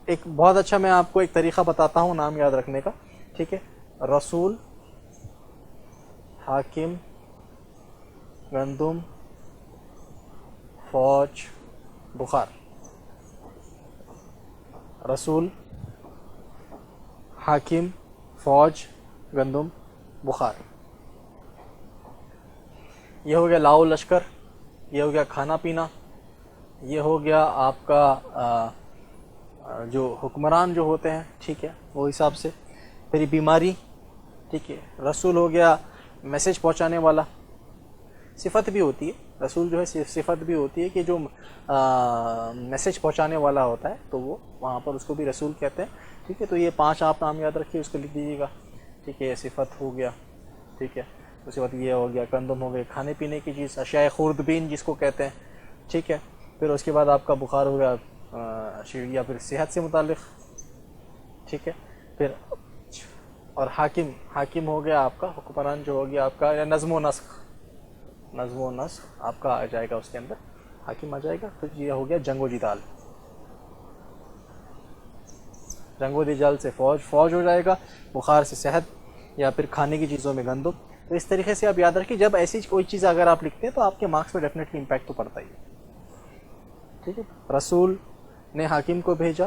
ایک بہت اچھا میں آپ کو ایک طریقہ بتاتا ہوں نام یاد رکھنے کا. ٹھیک ہے، رسول، حاکم، گندم، فوج، بخار. رسول، حاکم، فوج، گندم، بخار. یہ ہو گیا لاؤ لشکر، یہ ہو گیا کھانا پینا، یہ ہو گیا آپ کا جو حکمران جو ہوتے ہیں. ٹھیک ہے، وہ حساب سے. پھر یہ بیماری. ٹھیک ہے، رسول ہو گیا میسج پہنچانے والا. صفت بھی ہوتی ہے، رسول جو ہے صفت بھی ہوتی ہے کہ جو میسج پہنچانے والا ہوتا ہے تو وہ وہاں پر اس کو بھی رسول کہتے ہیں. ٹھیک ہے، تو یہ 5 آپ نام یاد رکھیے، اس کو لکھ دیجیے گا. ٹھیک ہے، صفت ہو گیا. ٹھیک ہے، اس کے بعد یہ ہو گیا گندم ہو گیا کھانے پینے کی چیز، اشیاء خوردبین جس کو کہتے ہیں. ٹھیک ہے، پھر اس کے بعد آپ کا بخار ہو گیا یا پھر صحت سے متعلق. ٹھیک ہے، پھر اور حاکم ہو گیا آپ کا حکمران جو ہو گیا آپ کا نظم و نسق آپ کا آ جائے گا، اس کے اندر حاکم آ جائے گا. پھر یہ ہو گیا جنگ و جدال، جنگ و جدال سے فوج ہو جائے گا، بخار سے صحت، یا پھر کھانے کی چیزوں میں گندم. تو اس طریقے سے آپ یاد رکھیں، جب ایسی کوئی چیز اگر آپ لکھتے ہیں تو آپ کے مارکس پہ ڈیفینیٹلی امپیکٹ تو پڑتا ہی ہے. ٹھیک ہے، رسول نے حاکم کو بھیجا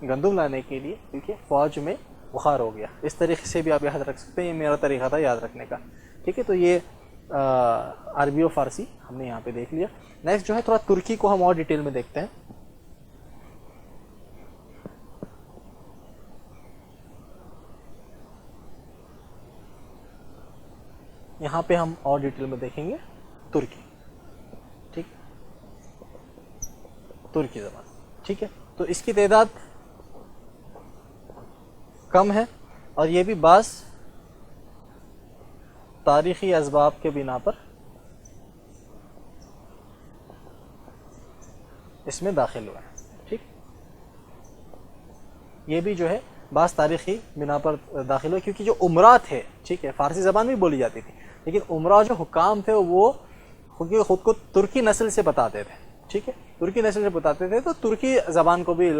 گندم لانے کے لیے، ٹھیک ہے، فوج میں بخار ہو گیا. اس طریقے سے بھی آپ یاد رکھ سکتے ہیں، یہ میرا طریقہ تھا یاد رکھنے کا. ٹھیک ہے، تو یہ عربی و فارسی ہم نے یہاں پہ دیکھ لیا. نیکسٹ جو ہے تھوڑا ترکی کو ہم اور ڈیٹیل میں دیکھتے ہیں. یہاں پہ ہم اور ڈیٹیل میں دیکھیں گے ترکی. ٹھیک، ترکی زبان. ٹھیک ہے، تو اس کی تعداد کم ہے، اور یہ بھی بعض تاریخی اسباب کے بنا پر اس میں داخل ہوا ہے. ٹھیک، یہ بھی جو ہے بعض تاریخی بنا پر داخل ہوئے، کیونکہ جو عمرا تھے، ٹھیک ہے، فارسی زبان بھی بولی جاتی تھی، لیکن عمرا جو حکام تھے وہ خود کو ترکی نسل سے بتاتے تھے. ٹھیک ہے، ترکی نسل سے بتاتے تھے، تو ترکی زبان کو بھی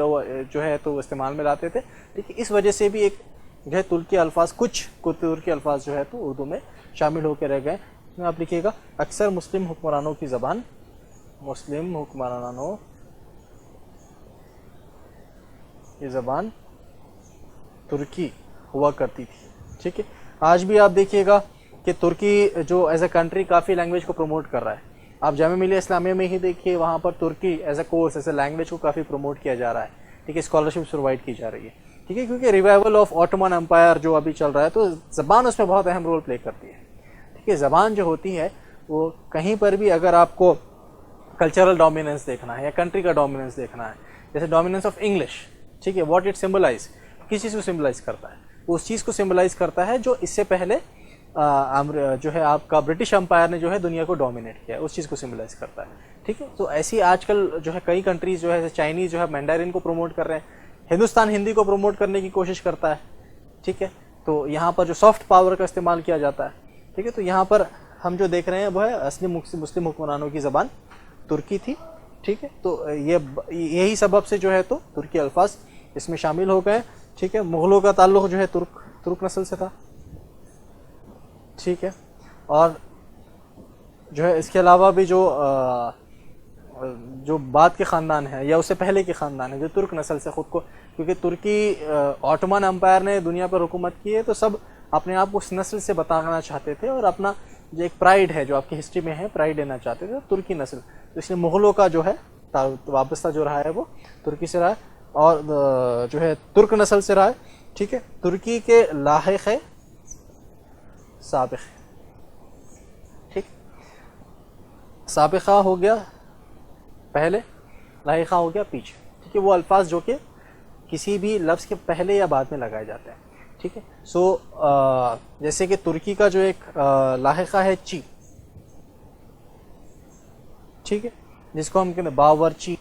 جو ہے تو استعمال میں لاتے تھے. ٹھیک ہے، اس وجہ سے بھی ایک جو ہے ترکی الفاظ کچھ ترکی الفاظ جو ہے تو اردو میں شامل ہو کے رہ گئے. میں آپ لکھیے گا اکثر مسلم حکمرانوں کی زبان، مسلم حکمرانوں کی زبان ترکی ہوا کرتی تھی. ٹھیک ہے، آج بھی آپ دیکھیے گا کہ ترکی جو as a country coffee language کو پروموٹ کر رہا ہے. آپ جامعہ ملیہ اسلامیہ میں ہی دیکھیے، وہاں پر ترکی as a course, as a language کو کافی پروموٹ کیا جا رہا ہے. ٹھیک ہے، اسکالرشپ پرووائڈ کی جا رہی ہے. ٹھیک ہے، کیونکہ ریوائول آف آٹومن امپائر جو ابھی چل رہا ہے تو زبان اس میں بہت اہم رول پلے کرتی ہے. ٹھیک ہے، زبان جو ہوتی ہے وہ کہیں پر بھی اگر آپ کو کلچرل ڈومیننس دیکھنا ہے یا کنٹری کا ڈومیننس دیکھنا ہے، جیسے ڈومیننس آف انگلش. ٹھیک ہے، واٹ اٹ سمبلائز، کس چیز کو سمبلائز کرتا ہے؟ اس چیز کو سمبلائز کرتا ہے جو اس سے پہلے جو ہے آپ کا برٹش امپائر نے جو ہے دنیا کو ڈومینیٹ کیا ہے، اس چیز کو سمبلائز کرتا ہے. ٹھیک ہے، تو ایسی آج کل جو ہے کئی کنٹریز جو ہے چائنیز جو ہے مینڈرن کو پروموٹ کر رہے ہیں، ہندوستان ہندی کو پروموٹ کرنے کی کوشش کرتا ہے. ٹھیک ہے، تو یہاں پر جو سافٹ پاور کا استعمال کیا جاتا ہے. ٹھیک ہے، تو یہاں پر ہم جو دیکھ رہے ہیں وہ ہے اصلی مسلم حکمرانوں کی زبان ترکی تھی. ٹھیک ہے، تو یہی سبب سے جو ہے تو ترکی الفاظ اس میں شامل ہو گئے. ٹھیک ہے، مغلوں کا تعلق جو ہے ترک نسل سے تھا. ٹھیک ہے، اور جو ہے اس کے علاوہ بھی جو جو بعد کے خاندان ہیں یا اس سے پہلے کے خاندان ہیں جو ترک نسل سے خود کو، کیونکہ ترکی آٹومان امپائر نے دنیا پر حکومت کی ہے تو سب اپنے آپ کو اس نسل سے بتانا چاہتے تھے اور اپنا جو ایک پرائیڈ ہے جو آپ کی ہسٹری میں ہے پرائیڈ لینا چاہتے تھے، ترکی نسل. تو اس لیے مغلوں کا جو ہے وابستہ جو رہا ہے وہ ترکی سے رہا ہے اور جو ہے ترک نسل سے رہا ہے. ٹھیک ہے، ترکی کے لاحق ہے سابق. ٹھیک، سابقہ ہو گیا پہلے، لاحقہ ہو گیا پیچھے. ٹھیک ہے، وہ الفاظ جو کہ کسی بھی لفظ کے پہلے یا بعد میں لگائے جاتے ہیں. ٹھیک ہے، سو جیسے کہ ترکی کا جو ایک لاحقہ ہے چی. ٹھیک ہے، جس کو ہم کہتے ہیں باورچی،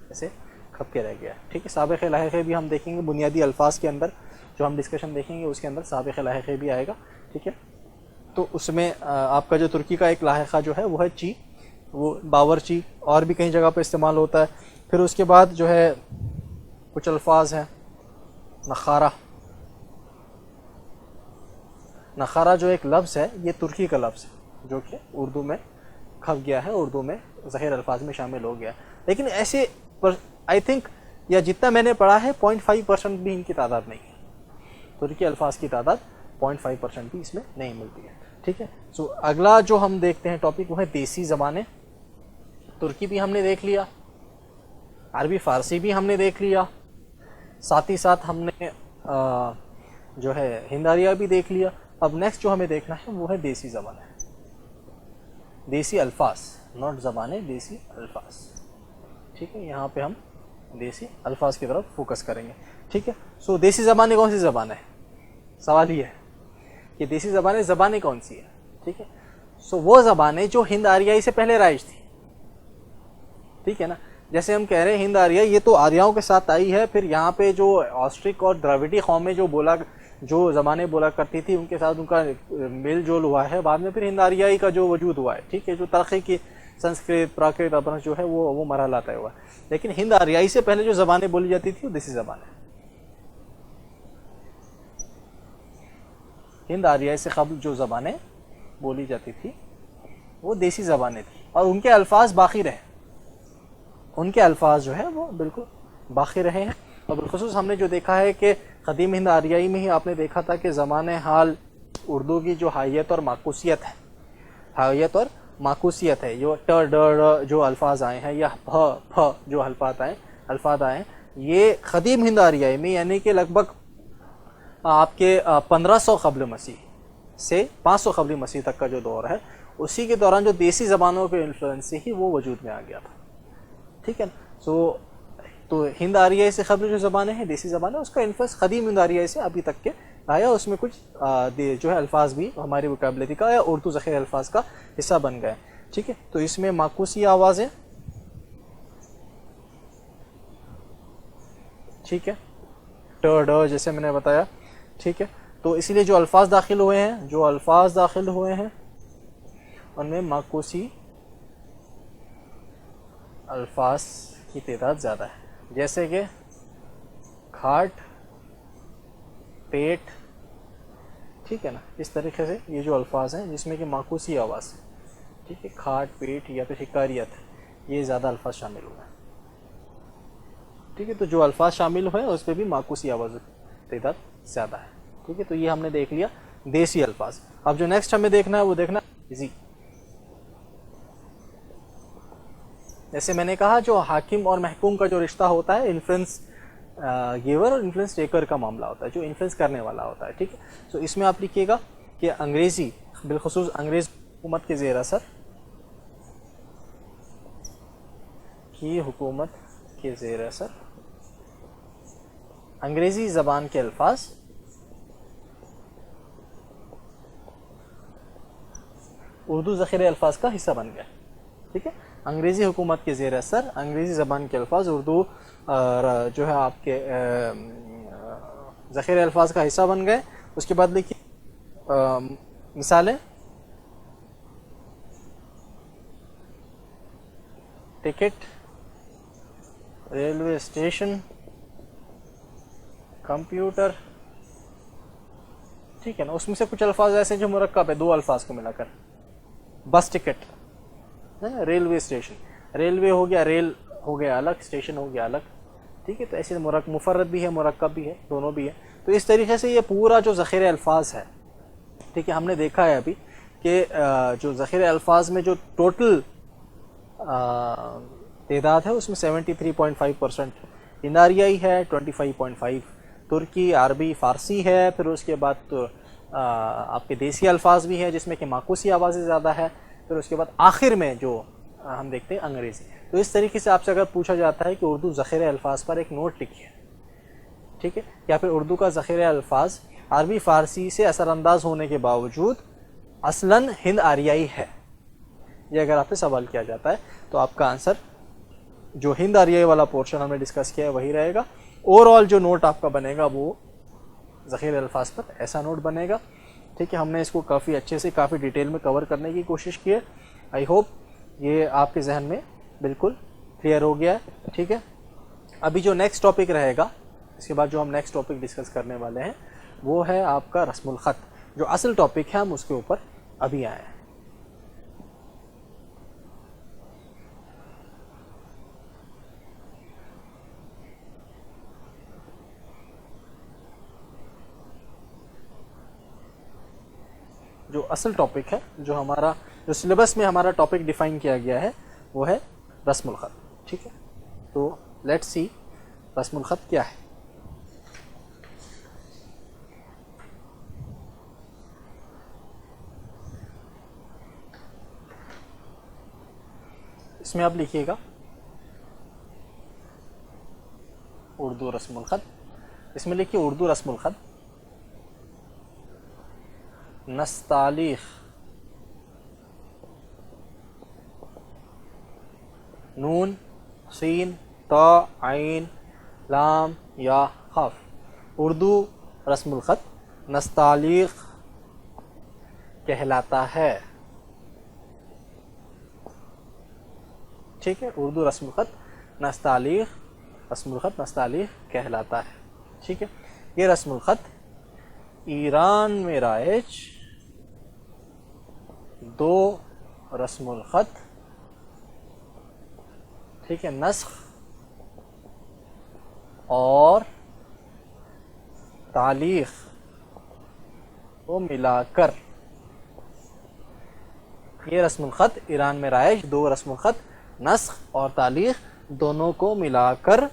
ایسے کھپ کے رہ گیا. ٹھیک ہے، سابق لاحقے بھی ہم دیکھیں گے بنیادی الفاظ کے اندر، جو ہم ڈسکشن دیکھیں گے اس کے اندر سابق لاحقے بھی آئے گا. ٹھیک ہے، تو اس میں آپ کا جو ترکی کا ایک لاحقہ جو ہے وہ ہے چی، وہ باورچی، اور بھی کئی جگہ پہ استعمال ہوتا ہے. پھر اس کے بعد جو ہے کچھ الفاظ ہیں نخارہ. نخارہ جو ایک لفظ ہے یہ ترکی کا لفظ ہے جو کہ اردو میں کھپ گیا ہے، اردو میں ظاہر الفاظ میں شامل ہو گیا. لیکن ایسے آئی تھنک یا جتنا میں نے پڑھا ہے 0.5% بھی ان کی تعداد نہیں ہے. ترکی الفاظ کی تعداد 0.5% بھی اس میں نہیں ملتی ہے. ٹھیک ہے، سو اگلا جو ہم دیکھتے ہیں ٹاپک وہ ہے دیسی زبانیں. ترکی بھی ہم نے دیکھ لیا، عربی فارسی بھی ہم نے دیکھ لیا، ساتھ ہی ساتھ ہم نے جو ہے ہند آریہ بھی دیکھ لیا. اب نیکسٹ جو ہمیں دیکھنا ہے وہ ہے دیسی زبانیں، دیسی الفاظ، ناٹ زبانیں، دیسی الفاظ. ٹھیک ہے، یہاں پہ ہم دیسی الفاظ کی طرف فوکس کریں گے. ٹھیک ہے، سو دیسی زبانیں کون سی زبانیں ہیں؟ سوال یہ ہے کہ دیسی زبانیں کون سی ہیں. ٹھیک ہے، سو وہ زبانیں جو ہند آریائی سے پہلے رائج تھی. ٹھیک ہے نا، جیسے ہم کہہ رہے ہیں ہند آریائی، یہ تو آریاؤں کے ساتھ آئی ہے، پھر یہاں پہ جو آسٹرک اور دراویڈی قومیں جو زبانیں بولا کرتی تھی ان کے ساتھ ان کا میل جول ہوا ہے، بعد میں پھر ہند آریائی کا جو وجود ہوا ہے. ٹھیک ہے، جو ترقی کی سنسکرت، پراکرت، اپرنش جو ہے وہ مرحلہ طے ہوا. لیکن ہند آریائی سے پہلے جو زبانیں بولی جاتی تھی وہ دیسی زبانیں. ہند آریائی سے قبل جو زبانیں بولی جاتی تھی وہ دیسی زبانیں تھیں اور ان کے الفاظ باقی رہے. ان کے الفاظ جو ہے وہ بالکل باقی رہے ہیں. اور بالخصوص ہم نے جو دیکھا ہے کہ قدیم ہند آریائی میں ہی آپ نے دیکھا تھا کہ زمان حال اردو کی جو حیت اور معکوسیت ہے، حیت اور معکوسیت ہے، جو ٹ ڈ جو الفاظ آئے ہیں یا پ پ جو الفاظ آئے ہیں، یہ قدیم ہند آریائی میں یعنی کہ لگ بھگ آپ کے 1500 قبل مسیح سے 500 قبل مسیح تک کا جو دور ہے، اسی کے دوران جو دیسی زبانوں کے انفلوئنس سے ہی وہ وجود میں آ گیا تھا. ٹھیک ہے، تو ہند آریائی سے قبل جو زبانیں ہیں دیسی زبانیں، اس کا انفلوئنس قدیم ہند آریائی سے ابھی تک کے آیا. اس میں کچھ جو ہے الفاظ بھی ہماری وکیبلری کا یا اردو ذخیرہ الفاظ کا حصہ بن گئے. ٹھیک ہے، تو اس میں معکوسی آوازیں، ٹھیک ہے، ٹ ڈ جیسے میں نے بتایا. ٹھیک ہے، تو اسی لیے جو الفاظ داخل ہوئے ہیں ان میں معکوسی الفاظ کی تعداد زیادہ ہے، جیسے کہ کھاٹ، پیٹ. ٹھیک ہے نا، اس طریقے سے یہ جو الفاظ ہیں جس میں کہ معکوسی آواز، ٹھیک ہے، کھاٹ، پیٹ یا پھر حکاریت، یہ زیادہ الفاظ شامل ہوئے ہیں. ٹھیک ہے، تو جو الفاظ شامل ہوئے اس پہ بھی معکوسی آواز تعداد زیادہ ہے. ٹھیک ہے، تو یہ ہم نے دیکھ لیا دیسی الفاظ. اب جو نیکسٹ ہمیں دیکھنا ہے وہ دیکھنا ایزی. جیسے میں نے کہا جو حاکم اور محکوم کا جو رشتہ ہوتا ہے، انفلوئنس گیور اور انفلوئنس ٹیکر کا معاملہ ہوتا ہے، جو انفلوئنس کرنے والا ہوتا ہے. ٹھیک ہے، تو اس میں آپ لکھیے گا کہ انگریزی، بالخصوص انگریز حکومت کے زیر اثر انگریزی زبان کے الفاظ اردو ذخیرہ الفاظ کا حصہ بن گئے. ٹھیک ہے، انگریزی حکومت کے زیر اثر انگریزی زبان کے الفاظ اردو جو ہے آپ کے ذخیرہ الفاظ کا حصہ بن گئے. اس کے بعد لکھیے مثالیں: ٹکٹ، ریلوے اسٹیشن، کمپیوٹر. ٹھیک ہے نا، اس میں سے کچھ الفاظ ایسے جو مرکب ہے دو الفاظ کو ملا کر: بس ٹکٹ، ریلوے اسٹیشن، ریلوے ہو گیا، ریل ہو گیا الگ، اسٹیشن ہو گیا الگ، ٹھیک ہے. تو ایسے مفرد بھی ہے مرکب بھی ہے، دونوں بھی ہے. تو اس طریقے سے یہ پورا جو ذخیرہ الفاظ ہے، ٹھیک ہے، ہم نے دیکھا ہے ابھی کہ جو ذخیرہ الفاظ میں جو ٹوٹل تعداد ہے اس میں 73.5% ہنداریائی ہے، 25.5 ترکی عربی فارسی ہے، پھر اس کے بعد آپ کے دیسی الفاظ بھی ہیں جس میں کہ معکوسی آوازیں زیادہ ہے، پھر اس کے بعد آخر میں جو ہم دیکھتے ہیں انگریزی. تو اس طریقے سے آپ سے اگر پوچھا جاتا ہے کہ اردو ذخیرہ الفاظ پر ایک نوٹ لکھیے، ٹھیک ہے، یا پھر اردو کا ذخیرہ الفاظ عربی فارسی سے اثر انداز ہونے کے باوجود اصلاً ہند آریائی ہے، یہ اگر آپ سے سوال کیا جاتا ہے تو آپ کا آنسر جو ہند آریائی والا پورشن ہم نے ڈسکس کیا ہے وہی رہے گا. اوور آل جو نوٹ آپ کا بنے گا وہ ذخیرہ الفاظ پر ایسا نوٹ بنے گا. ٹھیک ہے، ہم نے اس کو کافی اچھے سے کافی ڈیٹیل میں کور کرنے کی کوشش کی ہے. آئی ہوپ یہ آپ کے ذہن میں بالکل کلیئر ہو گیا ہے. ٹھیک ہے، ابھی جو نیکسٹ ٹاپک رہے گا، اس کے بعد جو ہم نیکسٹ ٹاپک ڈسکس کرنے والے ہیں وہ ہے آپ کا رسم الخط. جو اصل ٹاپک ہے ہم اس کے اوپر ابھی آئے ہیں. جو اصل ٹاپک ہے، جو سلیبس میں ہمارا ٹاپک ڈیفائن کیا گیا ہے وہ ہے رسم الخط. ٹھیک ہے، تو لیٹس سی رسم الخط کیا ہے. اس میں آپ لکھیے گا اردو رسم الخط. اس میں لکھیے اردو رسم الخط نستعلیق نون سین تا عین لام یا خاف. اردو رسم الخط نستعلیق کہلاتا ہے. ٹھیک ہے، اردو رسم الخط نستعلیق کہلاتا ہے. ٹھیک ہے، یہ رسم الخط ایران میں رائج 2 رسم الخط، ٹھیک ہے، نسخ اور تعلیق کو ملا کر. یہ رسم الخط ایران میں رائج 2 رسم الخط، نسخ اور تعلیق دونوں کو ملا کر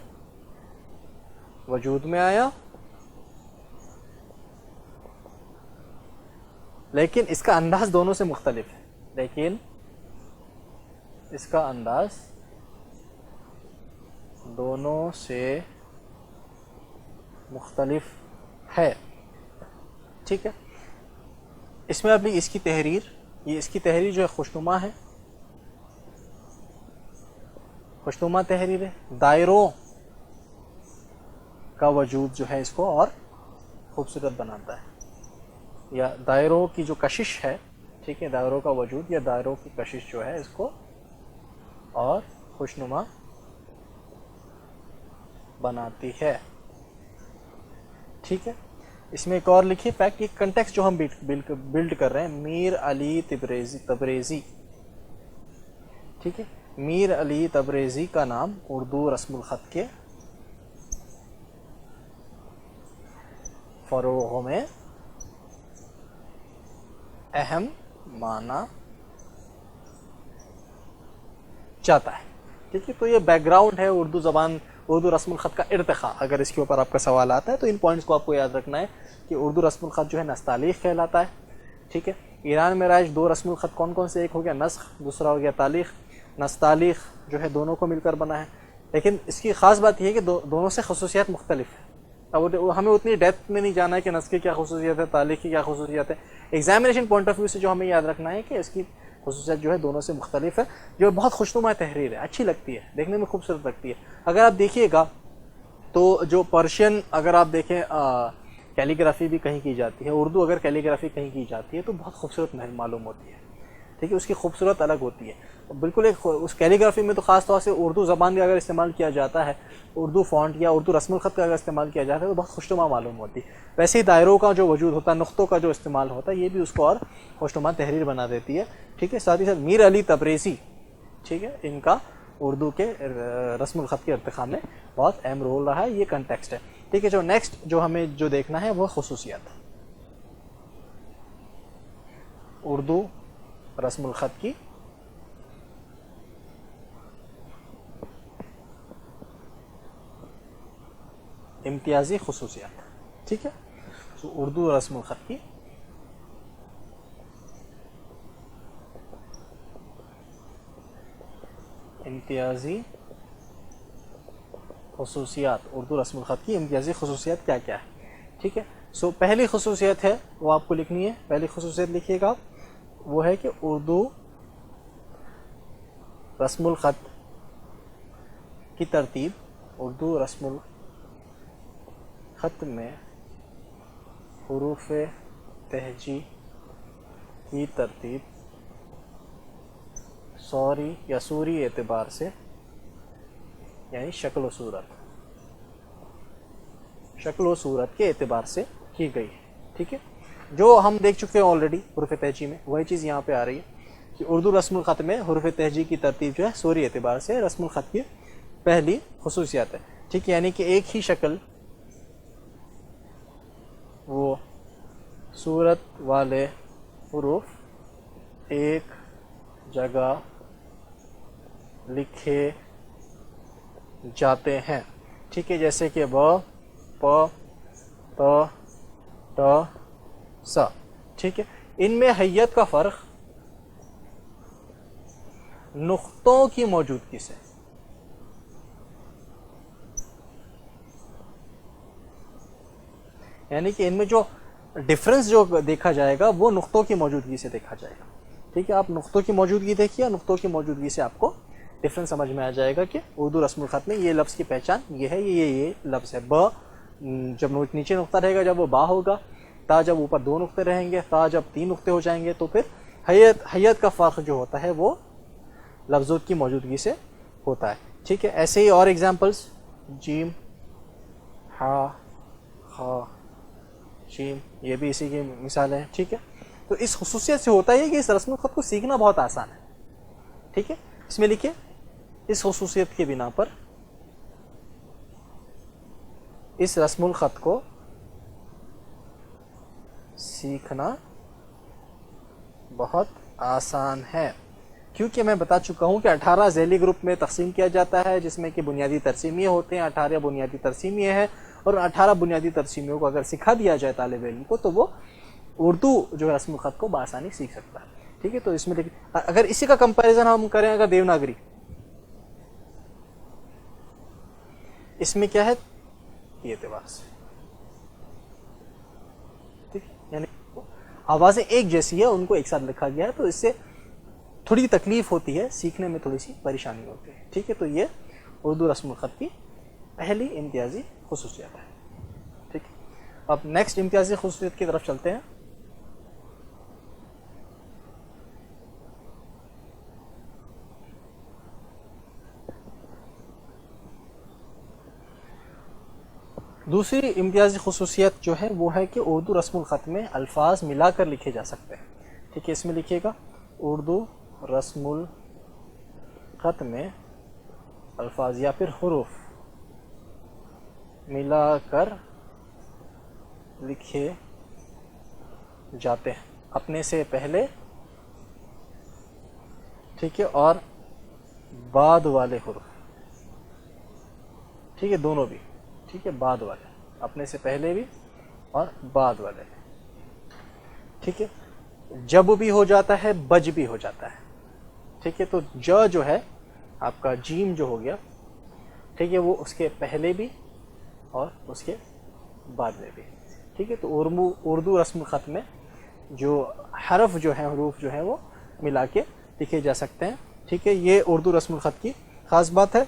وجود میں آیا. لیکن اس کا انداز دونوں سے مختلف ہے. ٹھیک ہے، اس میں ابھی اس کی تحریر جو ہے خوشنما ہے، خوشنما تحریر ہے. دائروں کا وجود جو ہے اس کو اور خوبصورت بناتا ہے، یا دائروں کی جو کشش ہے، ٹھیک ہے، دائروں کا وجود یا دائروں کی کشش جو ہے اس کو اور خوشنما بناتی ہے. ٹھیک ہے، اس میں ایک اور لکھی فیکٹ، یہ کنٹیکسٹ جو ہم بلڈ کر رہے ہیں، میر علی تبریزی. ٹھیک ہے، میر علی تبریزی کا نام اردو رسم الخط کے فروغ میں اہم مانا جاتا ہے. ٹھیک ہے، تو یہ بیک گراؤنڈ ہے اردو رسم الخط کا ارتقاء. اگر اس کے اوپر آپ کا سوال آتا ہے تو ان پوائنٹس کو آپ کو یاد رکھنا ہے کہ اردو رسم الخط جو ہے نستعلیق کہلاتا ہے. ٹھیک ہے، ایران میں رائج 2 رسم الخط کون کون سے؟ ایک ہو گیا نسخ، دوسرا ہو گیا تعلیق. نستعلیق جو ہے دونوں کو مل کر بنا ہے، لیکن اس کی خاص بات یہ ہے کہ دونوں سے خصوصیات مختلف ہیں. اب ہمیں اتنی ڈیپتھ میں نہیں جانا ہے کہ نسخ کی کیا خصوصیت ہے، تعلیق کی کیا خصوصیت ہے. ایگزامینیشن پوائنٹ آف ویو سے جو ہمیں یاد رکھنا ہے کہ اس کی خصوصیت جو ہے دونوں سے مختلف ہے. جو بہت خوشنما تحریر ہے، اچھی لگتی ہے، دیکھنے میں خوبصورت لگتی ہے. اگر آپ دیکھیے گا تو جو پرشین اگر آپ دیکھیں کیلیگرافی بھی کہیں کی جاتی ہے، اردو اگر کیلیگرافی کہیں کی جاتی ہے تو بہت خوبصورت معلوم ہوتی ہے. ٹھیک ہے، اس کی خوبصورت الگ ہوتی ہے بالکل. اس کیلیگرافی میں تو خاص طور سے اردو زبان کا اگر استعمال کیا جاتا ہے، اردو فونٹ یا اردو رسم الخط کا اگر استعمال کیا جاتا ہے تو بہت خوشنما معلوم ہوتی ہے. ویسے ہی دائروں کا جو وجود ہوتا ہے، نقطوں کا جو استعمال ہوتا ہے، یہ بھی اس کو اور خوشنما تحریر بنا دیتی ہے. ٹھیک ہے، ساتھ ہی ساتھ میر علی تبریزی ٹھیک ہے, ان کا اردو کے رسم الخط کے ارتقاء میں بہت اہم رول رہا ہے, یہ کنٹیکسٹ ہے. ٹھیک ہے, جو نیکسٹ جو ہمیں جو دیکھنا ہے وہ خصوصیات اردو رسم الخط کی امتیازی خصوصیات. ٹھیک ہے, تو اردو رسم الخط کی امتیازی خصوصیات, اردو رسم الخط کی امتیازی خصوصیات کیا کیا ہے. ٹھیک ہے, سو پہلی خصوصیت ہے وہ آپ کو لکھنی ہے. پہلی خصوصیت لکھیے گا آپ, وہ ہے کہ اردو رسم الخط کی ترتیب, اردو رسم الخط میں حروف تہجی کی ترتیب سوری یا سوری اعتبار سے, یعنی شکل و صورت کے اعتبار سے کی گئی ہے. ٹھیک ہے, جو ہم دیکھ چکے ہیں آلریڈی حروف تہجی میں, وہی چیز یہاں پہ آ رہی ہے کہ اردو رسم الخط میں حروف تہجی کی ترتیب جو ہے سوری اعتبار سے رسم الخط کی پہلی خصوصیات ہے. ٹھیک ہے, یعنی کہ ایک ہی شکل وہ صورت والے حروف ایک جگہ لکھے جاتے ہیں. ٹھیک ہے, جیسے کہ ب, پ, ت, ٹ, س. ٹھیک ہے, ان میں حیت کا فرق نقطوں کی موجودگی سے, یعنی کہ ان میں جو ڈفرنس جو دیکھا جائے گا وہ نقطوں کی موجودگی سے دیکھا جائے گا. ٹھیک ہے, آپ نقطوں کی موجودگی دیکھیے, نقطوں کی موجودگی سے آپ کو ڈفرنس سمجھ میں آ جائے گا کہ اردو رسم الخط میں یہ لفظ کی پہچان یہ ہے, یہ لفظ ہے. ب جب نیچے نقطہ رہے گا جب وہ با ہوگا, تا جب اوپر 2 نقطے رہیں گے, تا جب 3 نقطے ہو جائیں گے, تو پھر حیت کا فرق جو ہوتا ہے وہ لفظوں کی موجودگی سے ہوتا ہے. ٹھیک ہے, ایسے ہی اور ایگزامپلس جیم, ہا, خا, شیم, یہ بھی اسی کی مثال ہے. ٹھیک ہے, تو اس خصوصیت سے ہوتا ہے کہ اس رسم الخط کو سیکھنا بہت آسان ہے. ٹھیک ہے, اس میں لکھیے اس خصوصیت کی بنا پر اس رسم الخط کو سیکھنا بہت آسان ہے, کیونکہ میں بتا چکا ہوں کہ 18 ذیلی گروپ میں تقسیم کیا جاتا ہے, جس میں کہ بنیادی ترسیمیے ہوتے ہیں. 18 بنیادی ترسیمیے ہیں, اور 18 بنیادی ترسیمیوں کو اگر سکھا دیا جائے طالب علم کو تو وہ اردو جو ہے رسم الخط کو بآسانی سیکھ سکتا ہے. ٹھیک ہے, تو اس میں اگر اسی کا کمپیریزن ہم کریں اگر دیوناگری, اس میں کیا ہے یہ اعتبار سے, ٹھیک, یعنی آوازیں ایک جیسی ہے, ان کو ایک ساتھ لکھا گیا ہے, تو اس سے تھوڑی تکلیف ہوتی ہے, سیکھنے میں تھوڑی سی پریشانی ہوتی ہے. ٹھیک ہے, تو یہ اردو رسم الخط کی پہلی امتیازی خصوصیت ہے. ٹھیک ہے, اب نیکسٹ امتیازی خصوصیت کی طرف چلتے ہیں. دوسری امتیازی خصوصیت جو ہے وہ ہے کہ اردو رسم الخط میں الفاظ ملا کر لکھے جا سکتے ہیں. ٹھیک ہے, اس میں لکھیے گا اردو رسم الخط میں الفاظ یا پھر حروف ملا کر لکھے جاتے ہیں اپنے سے پہلے, ٹھیک ہے, اور بعد والے حروف. ٹھیک ہے, دونوں بھی. ٹھیک ہے, بعد والے, اپنے سے پہلے بھی اور بعد والے. ٹھیک ہے, جب بھی ہو جاتا ہے, بج بھی ہو جاتا ہے. ٹھیک ہے, تو جو ہے آپ کا جیم جو ہو گیا, ٹھیک ہے, وہ اس کے پہلے بھی اور اس کے بعد میں بھی. ٹھیک ہے, تو اردو رسم الخط میں جو حرف جو ہیں, حروف جو ہیں وہ ملا کے لکھے جا سکتے ہیں. ٹھیک ہے, یہ اردو رسم الخط کی خاص بات ہے,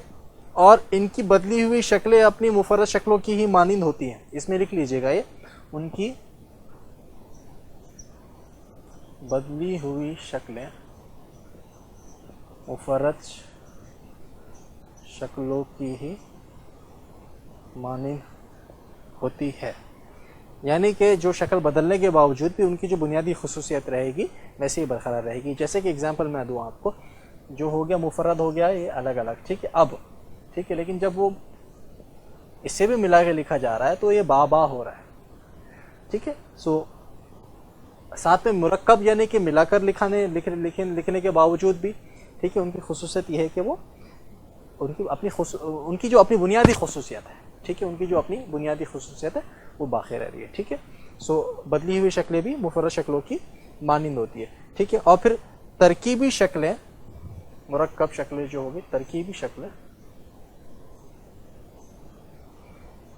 اور ان کی بدلی ہوئی شکلیں اپنی مفرد شکلوں کی ہی مانند ہوتی ہیں. اس میں لکھ لیجئے گا, یہ ان کی بدلی ہوئی شکلیں مفرد شکلوں کی ہی مانند ہوتی ہے, یعنی کہ جو شکل بدلنے کے باوجود بھی ان کی جو بنیادی خصوصیت رہے گی ویسے ہی برقرار رہے گی. جیسے کہ اگزامپل میں دوں آپ کو, جو ہو گیا مفرد ہو گیا یہ الگ الگ، ٹھیک ہے اب، ٹھیک ہے، لیکن جب وہ اس سے بھی ملا کے لکھا جا رہا ہے تو یہ با ہو رہا ہے، ٹھیک ہے. سو ساتھ میں مرکب یعنی کہ ملا کر لکھنے کے باوجود بھی، ٹھیک ہے، ان کی خصوصیت یہ ہے کہ وہ ان کی جو اپنی بنیادی خصوصیت ہے، ٹھیک ہے، ان کی جو اپنی بنیادی خصوصیت ہے وہ باقی رہ رہی ہے، ٹھیک ہے. سو بدلی ہوئی شکلیں بھی مفرد شکلوں کی مانند ہوتی ہے، ٹھیک ہے. اور پھر ترکیبی شکلیں، مرکب شکلیں جو ہوگی، ترکیبی شکلیں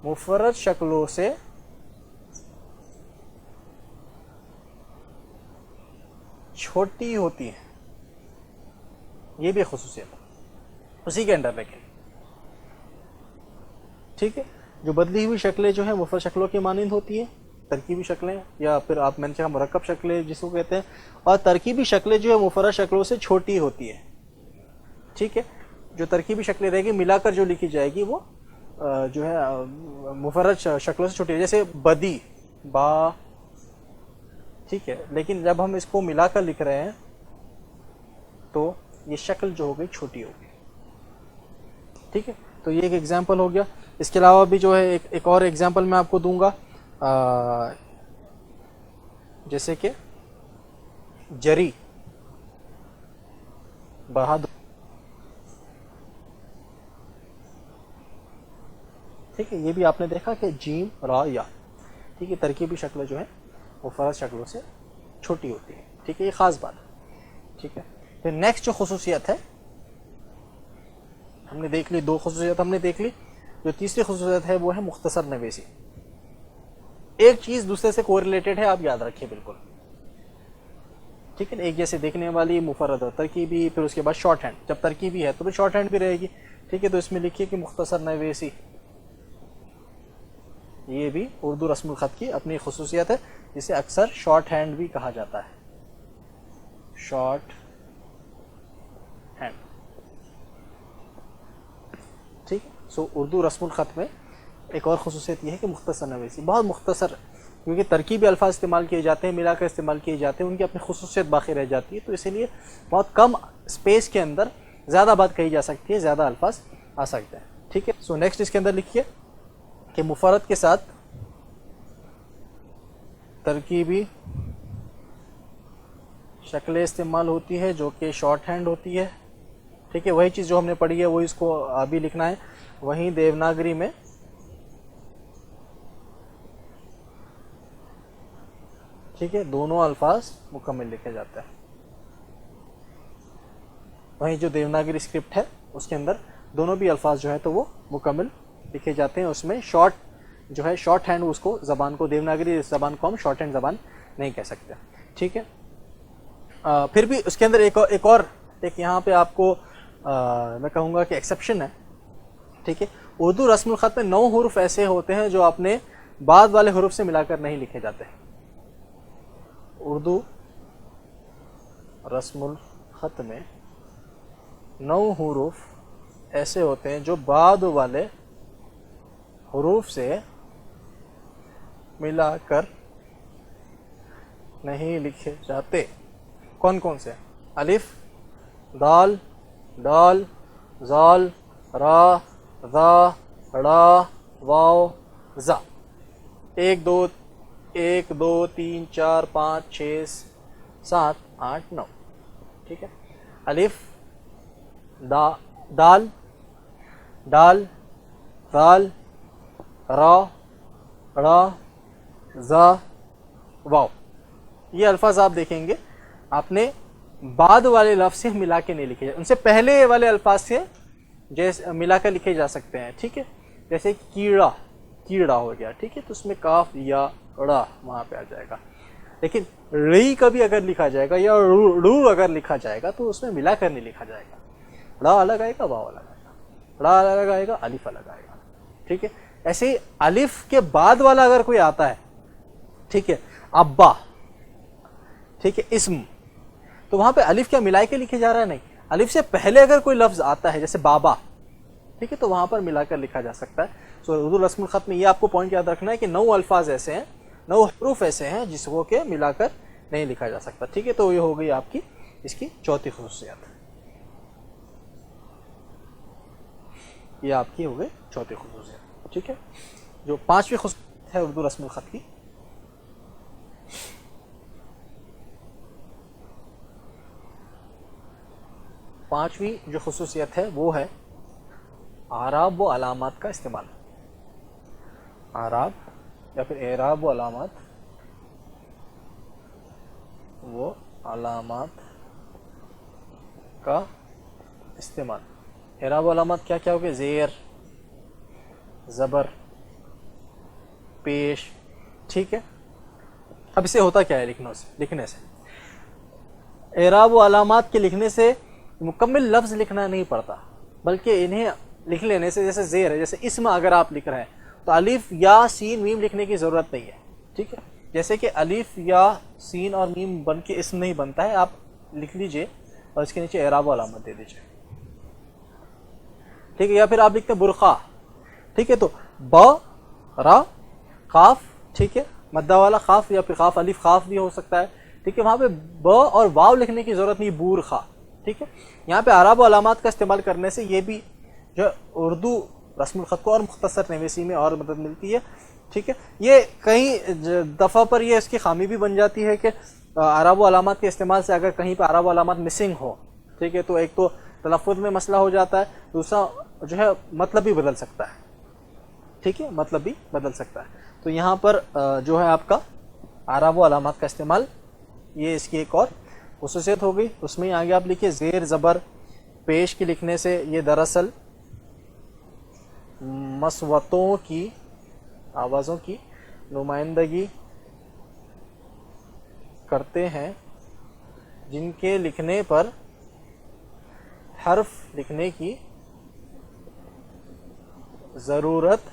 مفرد شکلوں سے چھوٹی ہوتی ہیں، یہ بھی خصوصیت ہے اسی کے اندر، لیکن ٹھیک ہے، جو بدلی ہوئی شکلیں جو ہیں مفرد شکلوں کی مانند ہوتی ہیں، ترکیبی شکلیں، یا پھر آپ میں نے کہا مرکب شکلیں جس کو کہتے ہیں، اور ترکیبی شکلیں جو ہے مفرد شکلوں سے چھوٹی ہوتی ہے، ٹھیک ہے. جو ترکیبی شکلیں رہے گی ملا کر جو لکھی جائے گی وہ جو ہے مفرد شکلوں سے چھوٹی ہے، جیسے بدی، با، ٹھیک ہے، لیکن جب ہم اس کو ملا کر لکھ رہے ہیں تو یہ شکل جو ہو گئی چھوٹی ہوگی، ٹھیک ہے. تو یہ ایک ایگزامپل ہو گیا. اس کے علاوہ بھی جو ہے ایک اور ایگزامپل میں آپ کو دوں گا، جیسے کہ جری، بہادر، ٹھیک ہے. یہ بھی آپ نے دیکھا کہ جیم، را، یا، ٹھیک ہے، ترکیبی شکلیں جو ہیں مفرد شکلوں سے چھوٹی ہوتی ہیں، ٹھیک ہے، یہ خاص بات ہے، ٹھیک ہے. پھر نیکسٹ جو خصوصیت ہے ہم نے دیکھ لی، دو خصوصیت ہم نے دیکھ لی. جو تیسری خصوصیت ہے وہ ہے مختصر نویسی. ایک چیز دوسرے سے کوریلیٹڈ ہے، آپ یاد رکھیے بالکل، ٹھیک ہے. ایک جیسے دیکھنے والی مفرد اور ترکیبی، پھر اس کے بعد شارٹ ہینڈ. جب ترکیبی ہے تو پھر شارٹ ہینڈ بھی رہے گی، ٹھیک ہے. تو اس میں لکھیے کہ مختصر نویسی، یہ بھی اردو رسم الخط کی اپنی خصوصیت ہے، جسے اکثر شارٹ ہینڈ بھی کہا جاتا ہے، شارٹ ہینڈ، ٹھیک ہے. سو اردو رسم الخط میں ایک اور خصوصیت یہ ہے کہ مختصر نویسی، بہت مختصر، کیونکہ ترکیبی الفاظ استعمال کیے جاتے ہیں، ملا کر استعمال کیے جاتے ہیں، ان کی اپنی خصوصیت باقی رہ جاتی ہے، تو اسی لیے بہت کم اسپیس کے اندر زیادہ بات کہی جا سکتی ہے، زیادہ الفاظ آ سکتے ہیں، ٹھیک ہے. سو نیکسٹ اس کے اندر لکھیے کہ مفرد کے ساتھ ترکیبی شکلیں استعمال ہوتی ہے جو کہ شارٹ ہینڈ ہوتی ہے، ٹھیک ہے. وہی چیز جو ہم نے پڑھی ہے وہی اس کو ابھی لکھنا ہے. وہیں دیوناگری میں ٹھیک ہے دونوں الفاظ مکمل لکھے جاتے ہیں. وہیں جو دیوناگری اسکرپٹ ہے اس کے اندر دونوں بھی الفاظ جو ہے تو وہ مکمل لکھے جاتے ہیں. اس میں شارٹ جو ہے شارٹ ہینڈ، اس کو زبان کو، دیوناگری زبان کو ہم شارٹ ہینڈ زبان نہیں کہہ سکتے، ٹھیک ہے. پھر بھی اس کے اندر ایک اور یہاں پہ آپ کو میں کہوں گا کہ ایکسیپشن ہے، ٹھیک ہے. اردو رسم الخط میں 9 حروف ایسے ہوتے ہیں جو اپنے بعد والے حروف سے ملا کر نہیں لکھے جاتے. اردو رسم الخط میں 9 حروف ایسے ہوتے ہیں جو بعد والے حروف سے ملا کر نہیں لکھے جاتے. کون کون سے؟ الف، دال، ڈال، زال، را، ذا، ڑا، واو، زا. 1 2 3 4 5 6 7 8 9، ٹھیک ہے. الف، دال، ڈال، ذال، را، ڑا، زا، واو. یہ الفاظ آپ دیکھیں گے آپ نے بعد والے لفظ سے ملا کے نہیں لکھے جائے، ان سے پہلے والے الفاظ سے جیسے ملا کر لکھے جا سکتے ہیں، ٹھیک ہے. جیسے کیڑا، کیڑا ہو گیا، ٹھیک ہے، تو اس میں کاف یا ڑا وہاں پہ آ جائے گا. لیکن ری کبھی اگر لکھا جائے گا یا رو اگر لکھا جائے گا تو اس میں ملا کر نہیں لکھا جائے گا. ڑا الگ آئے گا، واو الگ آئے گا، ڑا الگ آئے گا، الف الگ آئے گا، ٹھیک ہے. ایسے ہی الف کے بعد والا اگر کوئی آتا ہے، ٹھیک ہے، ابا، ٹھیک ہے، اسم، تو وہاں پہ الف کیا ملا کے لکھے جا رہا ہے؟ نہیں. الف سے پہلے اگر کوئی لفظ آتا ہے جیسے بابا، ٹھیک ہے، تو وہاں پر ملا کر لکھا جا سکتا ہے. سو اردو رسم الخط میں یہ آپ کو پوائنٹ یاد رکھنا ہے کہ 9 الفاظ ایسے ہیں، 9 حروف ایسے ہیں جس کو کہ ملا کر نہیں لکھا جا سکتا، ٹھیک ہے. تو یہ ہو گئی آپ کی اس کی چوتھی خصوصیت. یہ آپ کی ہو گئی چوتھی خصوصیت. ٹھیک ہے. جو پانچویں خصوصیت ہے اردو رسم الخط کی، پانچویں جو خصوصیت ہے وہ ہے اعراب و علامات کا استعمال. اعراب یا پھر اعراب و علامات کا استعمال. اعراب و علامات کیا کیا ہو گئے؟ زیر، زبر، پیش. ٹھیک ہے. اب اسے ہوتا کیا ہے لکھنے سے اعراب و علامات کے لکھنے سے مکمل لفظ لکھنا نہیں پڑتا، بلکہ انہیں لکھ لینے سے، جیسے زیر ہے، جیسے اسم اگر آپ لکھ رہے ہیں تو الف یا سین میم لکھنے کی ضرورت نہیں ہے. ٹھیک ہے. جیسے کہ الف یا سین اور میم بن کے اسم نہیں بنتا ہے، آپ لکھ لیجئے اور اس کے نیچے اعراب و علامت دے دیجئے. ٹھیک ہے. یا پھر آپ لکھتے ہیں برقع. ٹھیک ہے. تو ب، را، قاف. ٹھیک ہے. مدہ والا قاف یا پھر قاف الف قاف بھی ہو سکتا ہے. ٹھیک ہے. وہاں پہ ب اور واو لکھنے کی ضرورت نہیں، بورخا. ٹھیک ہے. یہاں پہ اعراب و علامات کا استعمال کرنے سے یہ بھی جو اردو رسم الخط کو اور مختصر نویسی میں اور مدد ملتی ہے. ٹھیک ہے. یہ کئی دفعہ پر یہ اس کی خامی بھی بن جاتی ہے کہ اعراب و علامات کے استعمال سے اگر کہیں پہ اعراب و علامات مسنگ ہو، ٹھیک ہے، تو ایک تو تلفظ میں مسئلہ ہو جاتا ہے، دوسرا جو ہے مطلب بھی بدل سکتا ہے. ٹھیک ہے. مطلب بھی بدل سکتا ہے. تو یہاں پر جو ہے آپ کا اعراب و علامات کا استعمال، یہ اس کی ایک اور خصوصیت ہو گئی. اس میں آگے آپ لکھیے زیر، زبر، پیش کے لکھنے سے یہ دراصل مسوتوں کی آوازوں کی نمائندگی کرتے ہیں جن کے لکھنے پر حرف لکھنے کی ضرورت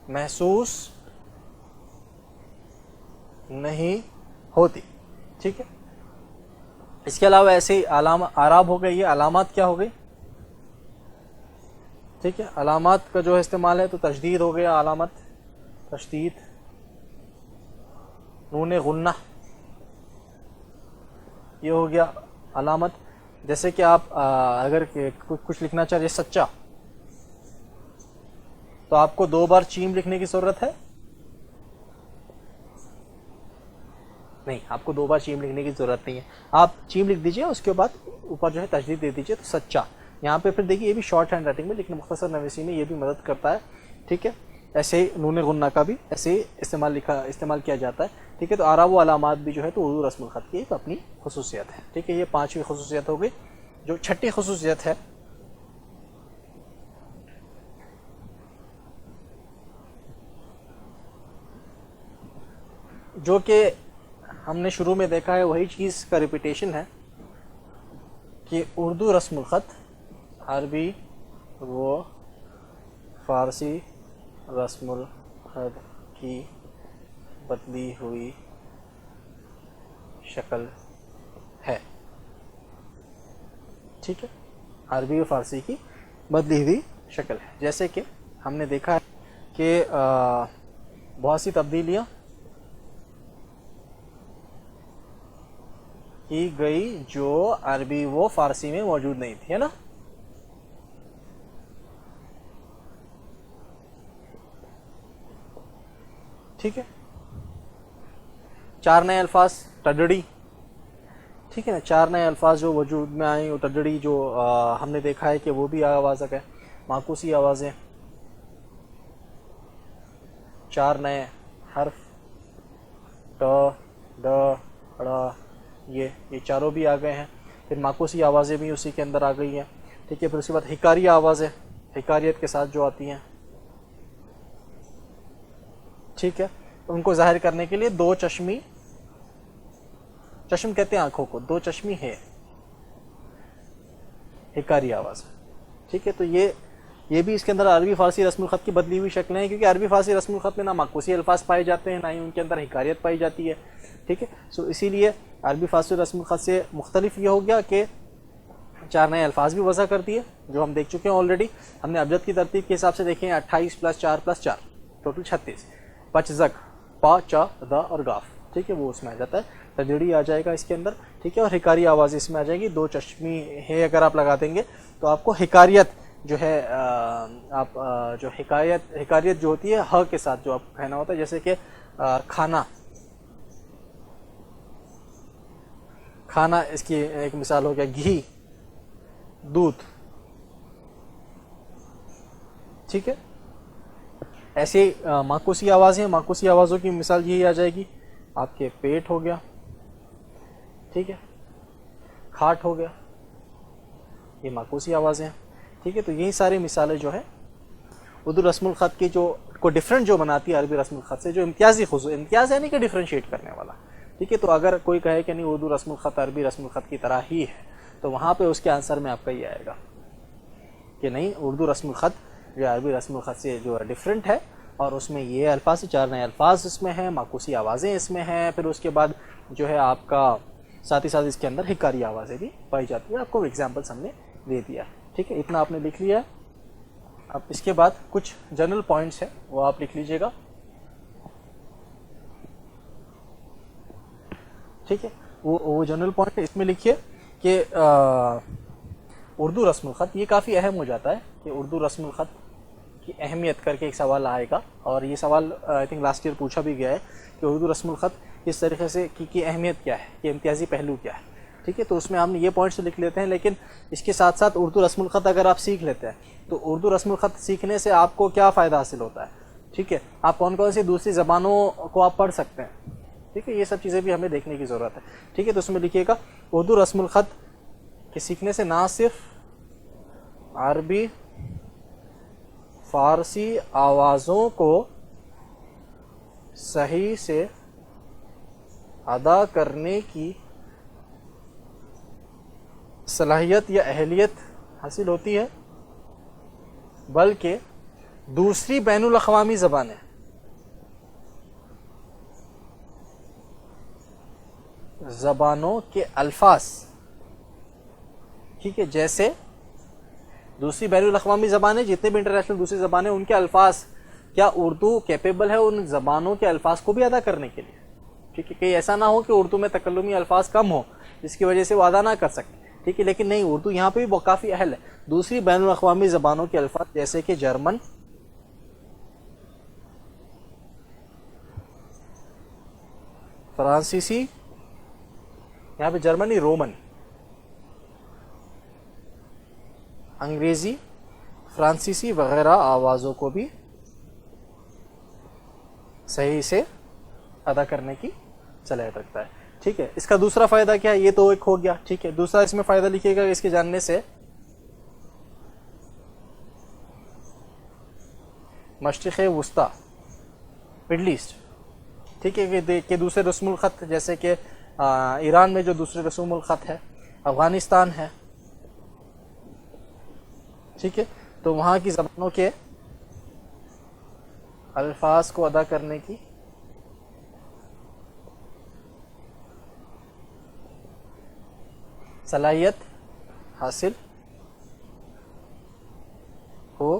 محسوس نہیں ہوتی. ٹھیک ہے. اس کے علاوہ ایسے ہی اعراب ہو گئے. یہ علامات کیا ہو گئی؟ ٹھیک ہے. علامات کا جو استعمال ہے تو تشدید ہو گیا، علامت تشدید، نون غنہ یہ ہو گیا علامت. جیسے کہ آپ اگر کچھ لکھنا چاہیے سچا، تو آپ کو 2 بار چیم لکھنے کی ضرورت ہے؟ نہیں، آپ کو 2 بار چیم لکھنے کی ضرورت نہیں ہے. آپ چیم لکھ دیجئے، اس کے بعد اوپر جو ہے تشدید دے دیجئے تو سچا. یہاں پہ پھر دیکھیے یہ بھی شارٹ ہینڈ رائٹنگ میں، لیکن مختصر نویسی میں یہ بھی مدد کرتا ہے. ٹھیک ہے. ایسے ہی نون غنہ کا بھی ایسے ہی استعمال کیا جاتا ہے. ٹھیک ہے. تو اعراب و علامات بھی جو ہے تو اردو رسم الخط کی ایک اپنی خصوصیت ہے. ٹھیک ہے. یہ 5ویں خصوصیت ہو گئی. جو 6ٹھی خصوصیت ہے جو کہ ہم نے شروع میں دیکھا ہے، وہی چیز کا ریپیٹیشن ہے کہ اردو رسم الخط عربی و فارسی رسم الخط کی بدلی ہوئی شکل ہے. ٹھیک ہے. عربی و فارسی کی بدلی ہوئی شکل ہے. جیسے کہ ہم نے دیکھا ہے کہ بہت سی تبدیلیاں کی گئی جو عربی و فارسی میں موجود نہیں تھی، ہے نا. ٹھیک ہے. 4 نئے الفاظ، ٹڈڑی. ٹھیک ہے نا. 4 نئے الفاظ جو وجود میں آئیں، وہ ٹڈڑی جو ہم نے دیکھا ہے کہ وہ بھی آواز ہے، معکوسی آوازیں. 4 نئے حرف، ٹ، ڈ، ڑ، یہ چاروں بھی آ گئے ہیں. پھر معکوسی آوازیں بھی اسی کے اندر آ گئی ہیں. ٹھیک ہے. پھر اس کے بعد حکاری آوازیں، حکاریت کے ساتھ جو آتی ہیں. ٹھیک ہے. ان کو ظاہر کرنے کے لیے 2 چشمی، چشم کہتے ہیں آنکھوں کو، 2 چشمی ہے حکاری آواز. ٹھیک ہے. تو یہ بھی اس کے اندر عربی فارسی رسم الخط کی بدلی ہوئی شکلیں ہیں، کیونکہ عربی فارسی رسم الخط میں نہ معکوسی الفاظ پائے جاتے ہیں، نہ ہی ان کے اندر حکاریت پائی جاتی ہے. ٹھیک ہے. سو اسی لیے عربی فارسی رسم الخط سے مختلف یہ ہو گیا کہ 4 نئے الفاظ بھی وضع کر دیے جو ہم دیکھ چکے ہیں آلریڈی. ہم نے ابجد کی ترتیب کے حساب سے دیکھے ہیں 28 + 4 + 4 ٹوٹل 36. پچ زک، پا، چا، دا اور گاف. ٹھیک ہے. وہ اس میں آ جاتا ہے. تجڑی آ جائے گا اس کے اندر. ٹھیک ہے. اور حکاری آواز اس میں آ جائے گی. 2 چشمی ہے اگر آپ لگا دیں گے تو آپ کو حکاریت جو ہے آپ جو حکاریت جو ہوتی ہے ہ کے ساتھ جو آپ کہنا ہوتا ہے، جیسے کہ کھانا اس کی ایک مثال ہو گیا، گھی، دودھ، ٹھیک ہے. ایسے معکوسی آوازیں، معکوسی آوازوں کی مثال یہی آ جائے گی، آپ کے پیٹ ہو گیا، ٹھیک ہے، کھاٹ ہو گیا، یہ معکوسی آوازیں ہیں، ٹھیک ہے. تو یہی ساری مثالیں جو ہے اردو رسم الخط کی جو کو ڈفرینٹ جو بناتی ہے عربی رسم الخط سے، جو امتیازی امتیاز یعنی کہ ڈفرینشیٹ کرنے والا، ٹھیک ہے. تو اگر کوئی کہے کہ نہیں اردو رسم الخط عربی رسم الخط کی طرح ہی ہے، تو وہاں پہ اس کے آنسر میں آپ کا یہ آئے گا کہ نہیں، اردو رسم الخط جو عربی رسم الخط سے جو ڈفرینٹ ہے، اور اس میں یہ الفاظ سے 4 نئے الفاظ اس میں ہیں، معکوسی آوازیں اس میں ہیں، پھر اس کے بعد جو ہے آپ کا ساتھ ہی ساتھ اس کے اندر حکاری آوازیں بھی پائی جاتی ہیں. آپ کو ایگزامپلس ہم نے دے دیا، ٹھیک ہے. اتنا آپ نے لکھ لیا. اب اس کے بعد کچھ جنرل پوائنٹس ہیں، وہ آپ لکھ لیجئے گا، ٹھیک ہے. وہ جنرل پوائنٹ اس میں لکھیے کہ اردو رسم الخط یہ کافی اہم ہو جاتا ہے کہ اردو رسم الخط کی اہمیت کر کے ایک سوال آئے گا، اور یہ سوال آئی تھنک لاسٹ ایئر پوچھا بھی گیا ہے کہ اردو رسم الخط کس طریقے سے کی اہمیت کیا ہے، کہ امتیازی پہلو کیا ہے، ٹھیک ہے. تو اس میں ہم یہ پوائنٹس لکھ لیتے ہیں، لیکن اس کے ساتھ ساتھ اردو رسم الخط اگر آپ سیکھ لیتے ہیں تو اردو رسم الخط سیکھنے سے آپ کو کیا فائدہ حاصل ہوتا ہے، ٹھیک ہے. آپ کون کون سی دوسری زبانوں کو آپ پڑھ سکتے ہیں، ٹھیک ہے. یہ سب چیزیں بھی ہمیں دیکھنے کی ضرورت ہے، ٹھیک ہے. تو اس میں لکھیے گا اردو رسم الخط کے سیکھنے سے نہ صرف عربی فارسی آوازوں کو صحیح سے ادا کرنے کی صلاحیت یا اہلیت حاصل ہوتی ہے، بلکہ دوسری بین الاقوامی زبانوں کے الفاظ، ٹھیک ہے، جیسے دوسری بین الاقوامی زبانیں، جتنے بھی انٹرنیشنل دوسری زبانیں، ان کے الفاظ، کیا اردو کیپیبل ہے ان زبانوں کے الفاظ کو بھی ادا کرنے کے لیے، ٹھیک ہے. کہ ایسا نہ ہو کہ اردو میں تکلمی الفاظ کم ہو جس کی وجہ سے وہ ادا نہ کر سکے، ٹھیک ہے. لیکن نہیں، اردو یہاں پہ بھی کافی اہل ہے. دوسری بین الاقوامی زبانوں کے الفاظ جیسے کہ جرمن، فرانسیسی، یہاں پہ جرمنی رومن، انگریزی، فرانسیسی وغیرہ آوازوں کو بھی صحیح سے ادا کرنے کی صلاحیت رکھتا ہے، ٹھیک ہے. اس کا دوسرا فائدہ کیا ہے، یہ تو ایک ہو گیا، ٹھیک ہے. دوسرا اس میں فائدہ لکھیے گا، اس کے جاننے سے مشرق وسطی، مڈل ایسٹ، ٹھیک ہے، کہ دوسرے رسم الخط جیسے کہ ایران میں جو دوسرے رسوم الخط ہے، افغانستان ہے، ٹھیک ہے. تو وہاں کی زبانوں کے الفاظ کو ادا کرنے کی صلاحیت حاصل ہو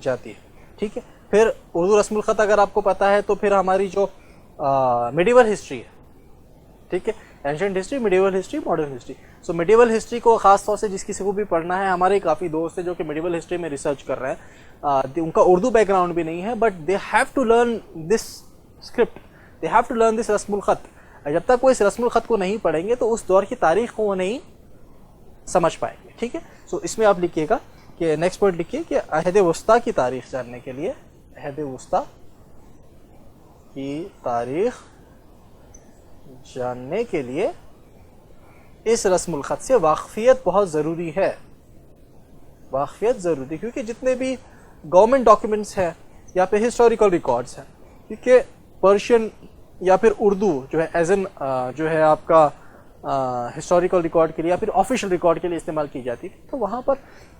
جاتی ہے، ٹھیک ہے. پھر اردو رسم الخط اگر آپ کو پتا ہے تو پھر ہماری جو میڈیول ہسٹری ہے، ٹھیک ہے، ancient history, medieval history, modern history. So medieval history کو خاص طور سے جس کسی کو بھی پڑھنا ہے، ہمارے کافی دوست ہیں جو کہ میڈیول ہسٹری میں ریسرچ کر رہے ہیں، ان کا اردو بیک گراؤنڈ بھی نہیں ہے، but they have to learn this script, they have to learn this رسم الخط. جب تک وہ اس رسم الخط کو نہیں پڑھیں گے تو اس دور کی تاریخ کو وہ نہیں سمجھ پائیں گے، ٹھیک ہے. سو اس میں آپ لکھیے گا کہ نیکسٹ پوائنٹ لکھیے کہ عہد وسطیٰ کی تاریخ جاننے کے لیے، عہد وسطیٰ کی تاریخ جاننے کے لیے اس رسم الخط سے واقفیت بہت ضروری ہے. واقفیت ضروری، کیونکہ جتنے بھی گورنمنٹ ڈاکیومنٹس ہیں یا پھر ہسٹوریکل ریکارڈز ہیں، کیونکہ پرشین یا پھر اردو جو ہے ایز این جو ہے آپ کا ہسٹوریکل ریکارڈ کے لیے یا پھر آفیشیل ریکارڈ کے لیے استعمال کی جاتی تھی. تو وہاں پر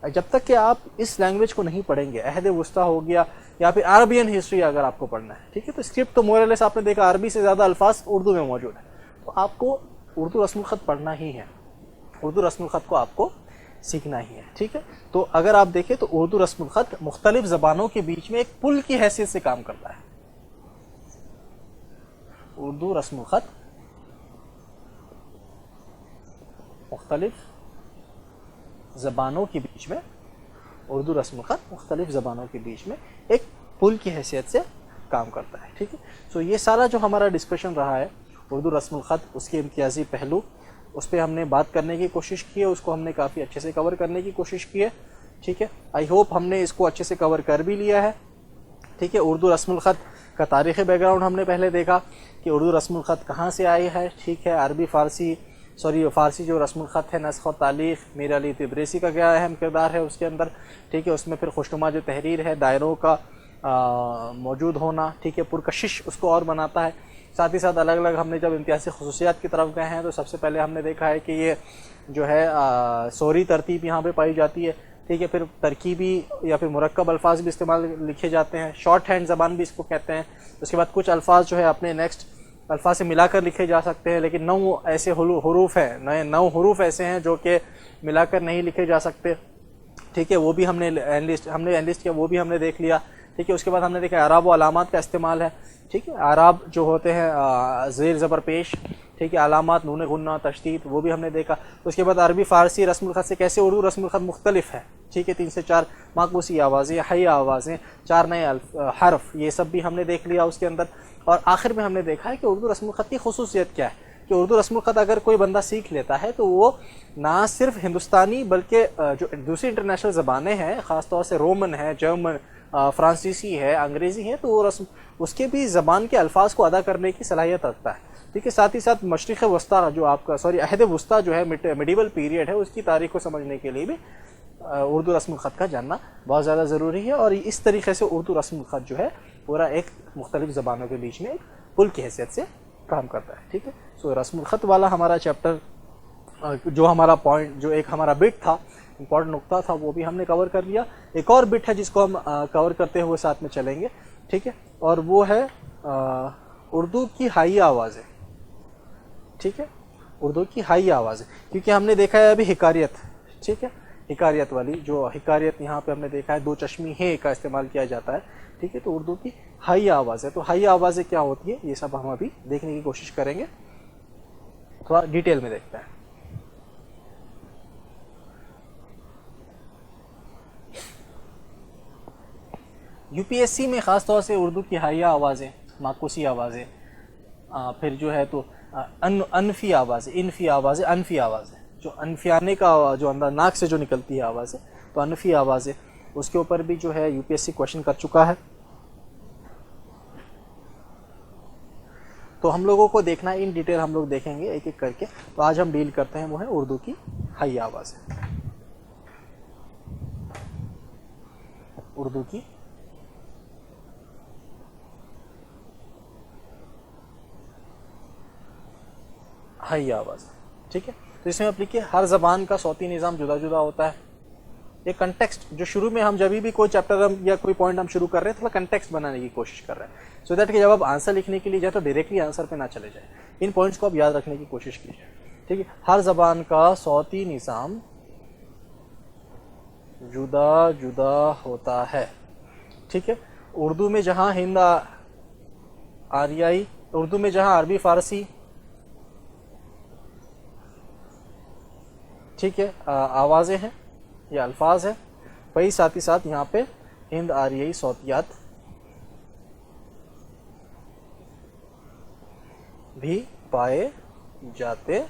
جب تک کہ آپ اس لینگویج کو نہیں پڑھیں گے، عہد وسطیٰ ہو گیا یا پھر عربین ہسٹری اگر آپ کو پڑھنا ہے، ٹھیک ہے، تو اسکرپٹ تو مورلیس آپ نے دیکھا عربی سے زیادہ الفاظ اردو میں موجود ہیں. تو آپ کو اردو رسم الخط پڑھنا ہی ہے، اردو رسم الخط کو آپ کو سیکھنا ہی ہے، ٹھیک ہے. تو اگر آپ دیکھیں تو اردو رسم الخط مختلف زبانوں کے بیچ میں ایک پل کی حیثیت سے کام کرتا ہے. اردو رسم الخط مختلف زبانوں کے بیچ میں اردو رسم الخط مختلف زبانوں کے بیچ میں ایک پل کی حیثیت سے کام کرتا ہے. ٹھیک ہے. سو یہ سارا جو ہمارا ڈسکشن رہا ہے اردو رسم الخط، اس کے امتیازی پہلو، اس پہ ہم نے بات کرنے کی کوشش کی ہے، اس کو ہم نے کافی اچھے سے کور کرنے کی کوشش کی ہے. ٹھیک ہے. آئی ہوپ ہم نے اس کو اچھے سے کور کر بھی لیا ہے. ٹھیک ہے. اردو رسم الخط کا تاریخی بیک گراؤنڈ ہم نے پہلے دیکھا کہ اردو رسم الخط کہاں سے آئی ہے. ٹھیک ہے. عربی فارسی جو رسم الخط ہے، نسخ و تعلیق، میر علی تبریسی کا کیا اہم کردار ہے اس کے اندر. ٹھیک ہے. اس میں پھر خوشنما جو تحریر ہے، دائروں کا موجود ہونا، ٹھیک ہے، پرکشش اس کو اور بناتا ہے. ساتھ ہی ساتھ الگ الگ ہم نے جب امتیازی خصوصیات کی طرف گئے ہیں تو سب سے پہلے ہم نے دیکھا ہے کہ یہ جو ہے سوری ترتیب یہاں پہ پائی جاتی ہے. ٹھیک ہے. پھر ترکیبی یا پھر مرکب الفاظ بھی لکھے جاتے ہیں، شارٹ ہینڈ زبان بھی اس کو کہتے ہیں. اس کے بعد کچھ الفاظ جو ہے اپنے نیکسٹ الفاظ سے ملا کر لکھے جا سکتے ہیں، لیکن 9 ایسے حروف ہیں، 9 حروف ایسے ہیں جو کہ ملا کر نہیں لکھے جا سکتے. ٹھیک ہے. وہ بھی ہم نے انلسٹ کیا، وہ بھی ہم نے دیکھ لیا. ٹھیک ہے. اس کے بعد ہم نے دیکھا اعراب و علامات کا استعمال ہے. ٹھیک ہے. اعراب جو ہوتے ہیں زیر زبر پیش، ٹھیک ہے، علامات نون غنہ تشدید، وہ بھی ہم نے دیکھا. اس کے بعد عربی فارسی رسم الخط سے کیسے اردو رسم الخط مختلف ہے. ٹھیک ہے. 3 سے 4 معکوسی آوازیں، حی آوازیں، 4 نئے حرف، یہ سب بھی ہم نے دیکھ لیا اس کے اندر. اور آخر میں ہم نے دیکھا ہے کہ اردو رسم الخط کی خصوصیت کیا ہے، کہ اردو رسم الخط اگر کوئی بندہ سیکھ لیتا ہے تو وہ نہ صرف ہندوستانی بلکہ جو دوسری انٹرنیشنل زبانیں ہیں، خاص طور سے رومن ہے، جرمن، فرانسیسی ہے، انگریزی ہے، تو وہ اس کے بھی زبان کے الفاظ کو ادا کرنے کی صلاحیت رکھتا ہے. ٹھیک ہے. ساتھ ہی ساتھ مشرق وسطیٰ جو آپ کا عہد وسطیٰ جو ہے میڈیول پیریڈ ہے، اس کی تاریخ کو سمجھنے کے لیے بھی اردو رسم الخط کا جاننا بہت زیادہ ضروری ہے. اور اس طریقے سے اردو رسم الخط جو ہے پورا ایک مختلف زبانوں کے بیچ میں ایک پل کی حیثیت سے کام کرتا ہے. ٹھیک ہے. سو رسم الخط والا ہمارا چیپٹر جو ہمارا پوائنٹ، جو ایک ہمارا بٹ تھا، امپورٹنٹ نقطہ تھا، وہ بھی ہم نے کور کر لیا. ایک اور بٹ ہے جس کو ہم کور کرتے ہوئے ساتھ میں چلیں گے. ٹھیک ہے. اور وہ ہے اردو کی ہائی آوازیں. ٹھیک ہے. اردو کی ہائی آوازیں، کیونکہ ہم نے دیکھا ہے ابھی حکاریت. ٹھیک ہے. حکاریت والی جو حکاریت یہاں پہ ہم نے دیکھا ہے 2 چشمی ہے کا استعمال کیا جاتا ہے. ٹھیک ہے. تو اردو کی ہائی آوازیں، تو ہائی آوازیں کیا ہوتی ہے یہ سب ہم ابھی دیکھنے کی کوشش کریں گے، تھوڑا ڈیٹیل میں دیکھتے ہیں. یو پی ایس سی میں خاص طور سے اردو کی ہائیہ آوازیں، معکوسی آوازیں، پھر جو ہے تو انفی آوازیں، انفی آوازیں، انفی آوازیں، جو انفیانے کا جو اندر ناک سے جو نکلتی ہے آوازیں، تو انفی آوازیں، اس کے اوپر بھی جو ہے U P S C question کر چکا ہے. تو ہم لوگوں کو دیکھنا ہے، ان ڈیٹیل ہم لوگ دیکھیں گے ایک ایک کر کے. تو آج ہم ڈیل کرتے ہیں وہ ہے اردو کی ہائیہ آوازیں. اردو کی ہائی آواز. ٹھیک ہے. تو اس میں آپ لکھیے ہر زبان کا صوتی نظام جدا جدا ہوتا ہے. یہ کنٹیکسٹ جو شروع میں ہم جب بھی کوئی چیپٹر یا کوئی پوائنٹ ہم شروع کر رہے ہیں تھوڑا کنٹیکسٹ بنانے کی کوشش کر رہے ہیں، سو دیٹ کہ جب آپ آنسر لکھنے کے لیے جائے تو ڈائریکٹلی آنسر پہ نہ چلے جائیں. ان پوائنٹس کو آپ یاد رکھنے کی کوشش کیجیے. ٹھیک ہے. ہر زبان کا صوتی نظام جدا جدا ہوتا ہے. ٹھیک ہے. اردو میں جہاں ہند آریائی، اردو میں جہاں عربی فارسی، ٹھیک ہے، آوازیں ہیں یا الفاظ ہیں، وہی ساتھ ہی ساتھ یہاں پہ ہند آریائی صوتیات بھی پائے جاتے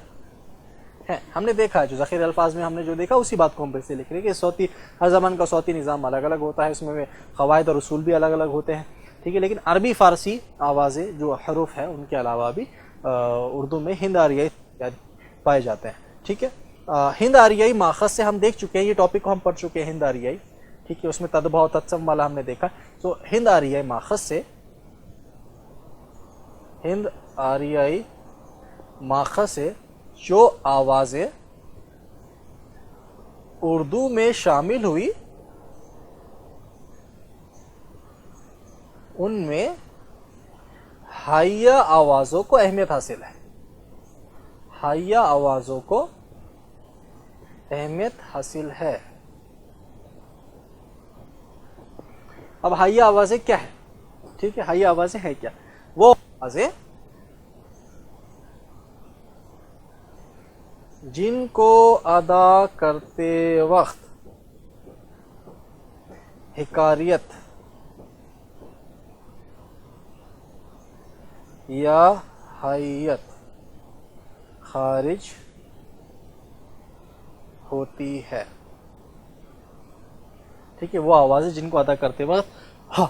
ہیں. ہم نے دیکھا ہے جو ذخیر الفاظ میں ہم نے جو دیکھا اسی بات کو ہم پھر سے لکھ رہے ہیں کہ ہر زبان کا صوتی نظام الگ الگ ہوتا ہے، اس میں قواعد اور اصول بھی الگ الگ ہوتے ہیں. ٹھیک ہے. لیکن عربی فارسی آوازیں جو حروف ہیں ان کے علاوہ بھی اردو میں ہند آریائی پائے جاتے ہیں. ٹھیک ہے. ہند آریائی ماخذ سے ہم دیکھ چکے ہیں، یہ ٹاپک کو ہم پڑھ چکے ہیں ہند آریائی. ٹھیک ہے. اس میں تدبہ و تتسم والا ہم نے دیکھا. تو ہند آریائی ماخذ سے، ہند آریائی ماخذ سے جو آوازیں اردو میں شامل ہوئی ان میں ہائیہ آوازوں کو اہمیت حاصل ہے. ہائیہ آوازوں کو اہمیت حاصل ہے. اب ہائیہ آوازیں کیا ہے؟ ٹھیک ہے. ہائیہ آوازیں ہیں کیا؟ وہ آوازیں جن کو ادا کرتے وقت حکاریت یا حیت خارج ہوتی ہے. ٹھیک ہے, وہ آوازیں جن کو ادا کرتے وقت ہا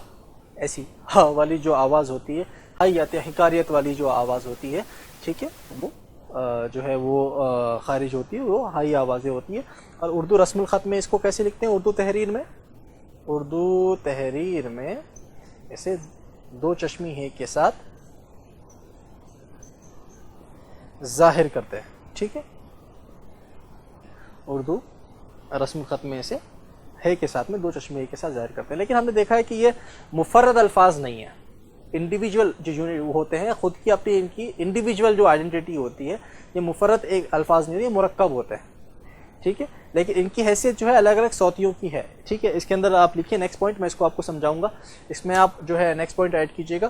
ایسی ہا والی جو آواز ہوتی ہے, حیت یا حکاریت والی جو آواز ہوتی ہے, ٹھیک ہے, وہ جو ہے وہ خارج ہوتی ہے, وہ ہائی آوازیں ہوتی ہیں. اور اردو رسم الخط میں اس کو کیسے لکھتے ہیں؟ اردو تحریر میں, اردو تحریر میں اسے دو چشمی ہے کے ساتھ ظاہر کرتے ہیں. ٹھیک ہے, اردو رسم الخط میں اسے ہے کے ساتھ میں دو چشمی ہے کے ساتھ ظاہر کرتے ہیں. لیکن ہم نے دیکھا ہے کہ یہ مفرد الفاظ نہیں ہے, انڈیویجول جو یونٹ ہوتے ہیں, خود کی اپنی ان کی انڈیویجول جو آئیڈینٹی ہوتی ہے, یہ مفرد ایک الفاظ نہیں, یہ مرکب ہوتے ہیں. ٹھیک ہے, لیکن ان کی حیثیت جو ہے الگ الگ صوتیوں کی ہے. ٹھیک ہے, اس کے اندر آپ لکھیے نیکسٹ پوائنٹ, میں اس کو آپ کو سمجھاؤں گا. اس میں آپ جو ہے نیکسٹ پوائنٹ ایڈ کیجیے گا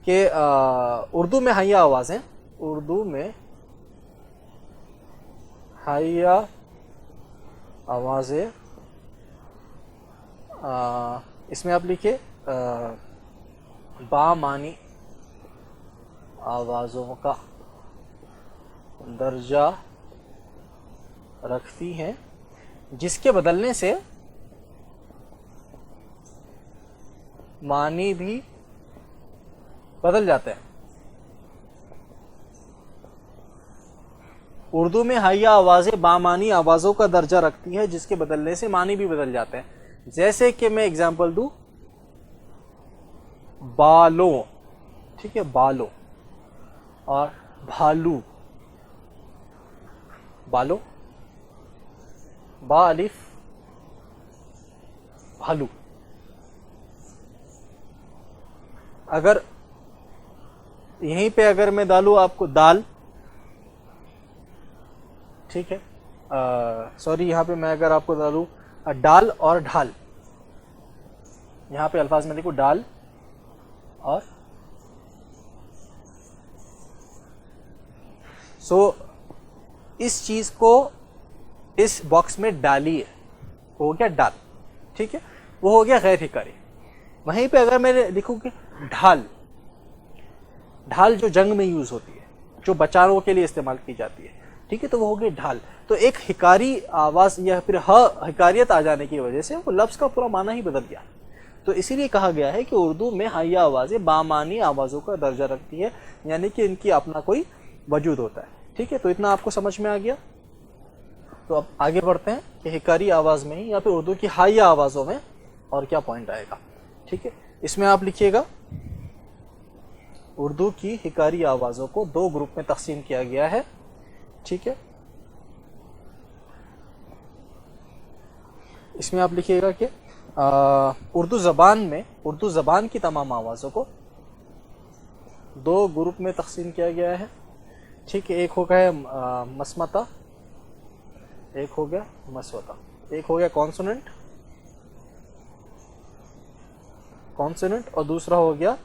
کہ اردو میں حیا آوازیں, اردو میں حیا آوازیں, اس میں آپ لکھیے بامانی آوازوں کا درجہ رکھتی ہیں, جس کے بدلنے سے معنی بھی بدل جاتے ہیں. اردو میں حیا آوازیں بامانی آوازوں کا درجہ رکھتی ہیں, جس کے بدلنے سے معنی بھی بدل جاتے ہیں. جیسے کہ میں اگزامپل دوں, بالو, ٹھیک ہے, بالو, اور بھالو, بالو با الف بھالو. اگر یہیں پہ اگر میں ڈالوں آپ کو دال, ٹھیک ہے, سوری یہاں پہ میں اگر آپ کو ڈالوں ڈال اور ڈھال, یہاں پہ الفاظ میں دیکھو ڈال اور اس چیز کو اس باکس میں ڈالیے, وہ ہو گیا ڈال. ٹھیک ہے, وہ ہو گیا غیر حکاری. وہیں پہ اگر میں لکھوں کہ ڈھال, ڈھال جو جنگ میں یوز ہوتی ہے, جو بچاؤ کے لیے استعمال کی جاتی ہے, ٹھیک ہے, تو وہ ہو گئی ڈھال. تو ایک حکاری آواز یا پھر حکاریت آ جانے کی وجہ سے وہ لفظ کا پورا معنی ہی بدل گیا. تو اسی لیے کہا گیا ہے کہ اردو میں حیا آوازیں بامانی آوازوں کا درجہ رکھتی ہے, یعنی کہ ان کی اپنا کوئی وجود ہوتا ہے. ٹھیک ہے, تو اتنا آپ کو سمجھ میں آ گیا. تو اب آگے بڑھتے ہیں کہ حکاری آواز میں ہی یا پھر اردو کی حیا آوازوں میں اور کیا پوائنٹ آئے گا. ٹھیک ہے, اس میں آپ لکھیے گا اردو کی حکاری آوازوں کو دو گروپ میں تقسیم کیا گیا ہے. ٹھیک ہے, اس میں آپ لکھیے گا کہ اردو زبان میں اردو زبان کی تمام آوازوں کو دو گروپ میں تقسیم کیا گیا ہے. ٹھیک ہے, ایک ہو گیا مسمتا, ایک ہو گیا مسوتا, ایک ہو گیا کانسوننٹ اور دوسرا ہو گیا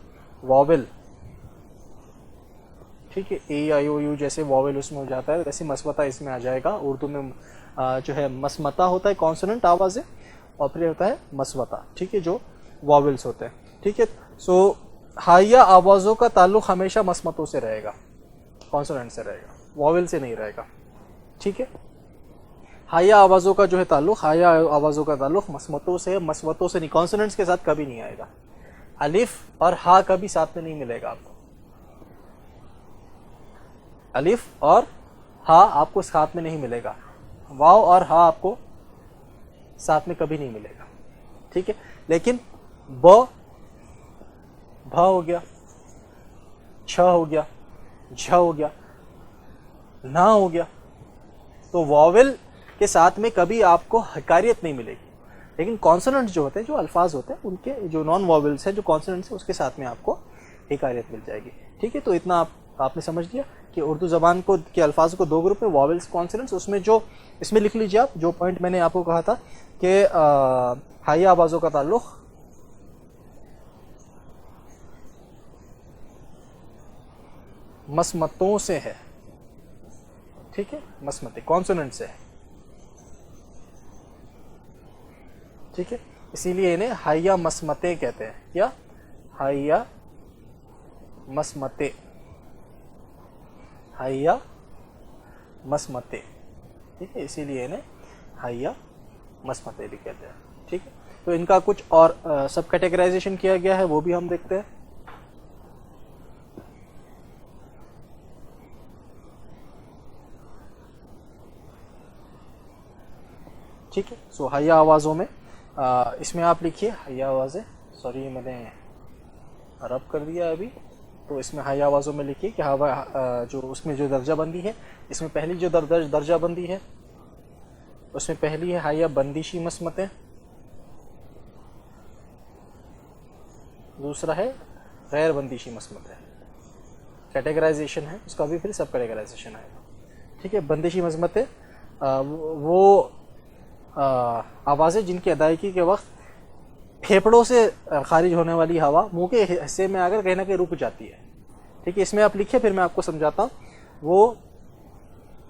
واول. ٹھیک ہے, اے آئی او یو جیسے واول اس میں ہو جاتا ہے, ویسے مسوتا اس میں آ جائے گا. اردو میں جو ہے مسمتا ہوتا ہے کانسوننٹ آوازیں, اور پھر ہوتا ہے مسوتا, ٹھیک ہے, جو واولز ہوتے ہیں. ٹھیک ہے, سو حیا آوازوں کا تعلق ہمیشہ مسمتوں سے رہے گا, کانسوننٹ سے رہے گا, واول سے نہیں رہے گا. ٹھیک ہے, حیا آوازوں کا جو ہے تعلق, حیا آوازوں کا تعلق مسمتوں سے, مسوتوں سے نہیں, کانسوننٹس کے ساتھ کبھی نہیں آئے گا. الف اور ہا کبھی ساتھ میں نہیں ملے گا آپ کو, الف اور ہا آپ کو ساتھ میں نہیں ملے گا, واو اور ہا آپ کو ساتھ میں کبھی نہیں ملے گا. ٹھیک ہے, لیکن ب بھ ہو گیا, چھ ہو گیا, جھ ہو گیا, نہ ہو گیا, تو واول کے ساتھ میں کبھی آپ کو حکاریت نہیں ملے گی. لیکن کانسوننٹ جو ہوتے ہیں, جو الفاظ ہوتے ہیں, ان کے جو نان واولس ہیں, جو کانسوننٹس ہیں, اس کے ساتھ میں آپ کو حکاریت مل جائے گی. ٹھیک ہے, تو اتنا آپ نے سمجھ لیا کہ اردو زبان کو کے الفاظ کو دو گروپ میں, واولس, کانسوننٹس. اس میں جو اس میں لکھ لیجیے آپ جو پوائنٹ میں نے آپ کو کہا تھا کہ حیا آوازوں کا تعلق مسمتوں سے ہے. ٹھیک ہے, مسمتیں کانسوننٹ سے ہے. ٹھیک ہے, اسی لیے انہیں حیا مسمتے کہتے ہیں. کیا؟ حیا مسمتے. حیا مسمتے. ٹھیک ہے، اسی لیے انہیں حیا مسمتے بھی کہتے ہیں. ٹھیک ہے، تو ان کا کچھ اور سب کیٹیگرائزیشن کیا گیا ہے، وہ بھی ہم دیکھتے ہیں. ٹھیک ہے، سو حیا آوازوں میں اس میں آپ لکھیے حیا آوازیں. سوری میں نے رب کر دیا ابھی. تو اس میں حیا آوازوں میں لکھیے کہ جو اس میں جو درجہ بندی ہے، اس میں پہلی جو درجہ بندی ہے اس میں پہلی ہے حیا بندشی مسمتیں. دوسرا ہے غیر بندشی مسمتیں. کیٹیگرائزیشن ہے اس کا بھی، پھر سب کیٹیگرائزیشن آئے گا. ٹھیک ہے، بندشی مسمتیں وہ آوازیں جن کی ادائیگی کے وقت پھیپھڑوں سے خارج ہونے والی ہوا منہ کے حصے میں آ کر کہیں نہ کہیں رک جاتی ہے. ٹھیک ہے، اس میں آپ لکھیں، پھر میں آپ کو سمجھاتا ہوں. وہ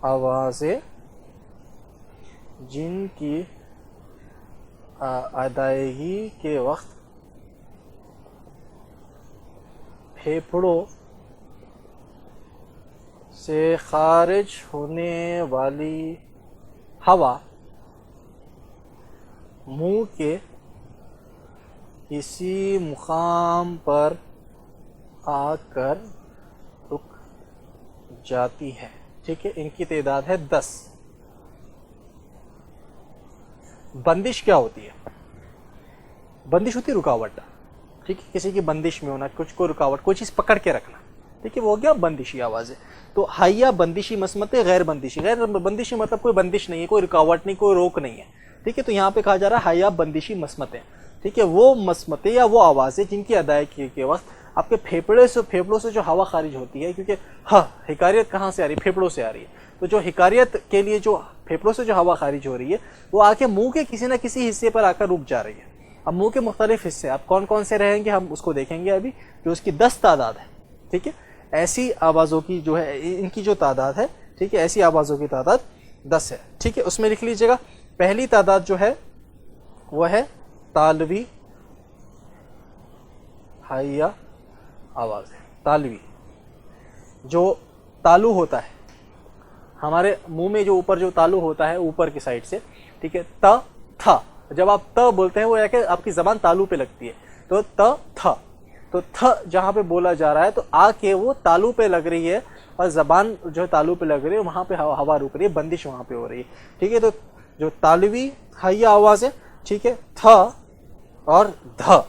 آوازیں جن کی ادائیگی کے وقت پھیپھڑوں سے خارج ہونے والی ہوا منہ کے کسی مقام پر آ کر رک جاتی ہے. ٹھیک ہے، ان کی تعداد ہے 10. بندش کیا ہوتی ہے؟ بندش ہوتی ہے رکاوٹ. ٹھیک ہے، کسی کی بندش میں ہونا، کچھ کو رکاوٹ، کوئی چیز پکڑ کے رکھنا. ٹھیک ہے، وہ ہو گیا بندشی آوازیں. تو حیا بندشی مسمتیں غیر بندشی. غیر بندشی مطلب کوئی بندش نہیں ہے، کوئی رکاوٹ نہیں، کوئی روک نہیں ہے. ٹھیک ہے، تو یہاں پہ کہا جا رہا ہے حیا بندشی مسمتیں. ٹھیک ہے، وہ مسمتیں یا وہ آوازیں جن کی ادائیگی کے وقت آپ کے پھیپھڑوں سے جو ہوا خارج ہوتی ہے، کیونکہ حکاریت کہاں سے آ رہی ہے؟ پھیپھڑوں سے آ رہی ہے. تو جو حکاریت کے لیے جو پھیپھڑوں سے جو ہوا خارج ہو رہی ہے وہ آ کے منہ کے کسی نہ کسی حصے پر آ کر رک جا رہی ہے. اب منہ کے مختلف حصے اب کون کون سے رہیں گے ہم اس کو دیکھیں گے ابھی، جو اس کی 10 تعداد ہے. ٹھیک ہے، ایسی آوازوں کی جو ہے ان کی جو تعداد ہے، ٹھیک ہے، ایسی آوازوں کی تعداد 10 ہے. ٹھیک ہے، اس میں لکھ لیجیے گا. پہلی تعداد جو ہے وہ ہے تالوی حیا آوازیں. تالوی جو تالو ہوتا ہے ہمارے منہ میں، جو اوپر جو تالو ہوتا ہے اوپر کی سائڈ سے، ٹھیک ہے، ت تھا. جب آپ ت بولتے ہیں وہ ہے کہ آپ کی زبان تالو پہ لگتی ہے. تو ت تھا، تو تھ جہاں پہ بولا جا رہا ہے تو آ کے وہ تالو پہ لگ رہی ہے، اور زبان جو تالو پہ لگ رہی ہے وہاں پہ ہوا رک رہی ہے، بندش وہاں پہ ہو رہی ہے. ٹھیک ہے، تو جو تالوی حیا آوازیں، ٹھیک ہے، تھا اور دھ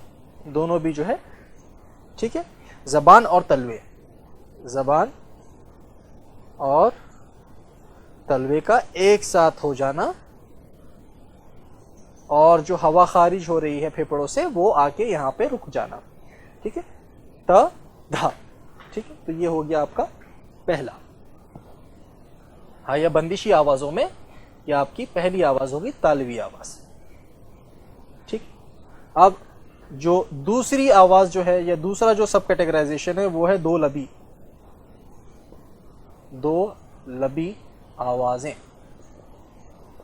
دونوں بھی جو ہے، ٹھیک ہے، زبان اور تلوے، زبان اور تلوے کا ایک ساتھ ہو جانا، اور جو ہوا خارج ہو رہی ہے پھیپھڑوں سے وہ آ کے یہاں پہ رک جانا. ٹھیک ہے، ت دھ. ٹھیک ہے، تو یہ ہو گیا آپ کا پہلا. حیا بندشی آوازوں میں یہ آپ کی پہلی آواز ہوگی تالوی آواز. ٹھیک، اب جو دوسری آواز جو ہے یا دوسرا جو سب کیٹیگرائزیشن ہے وہ ہے دو لبی. دو لبی آوازیں.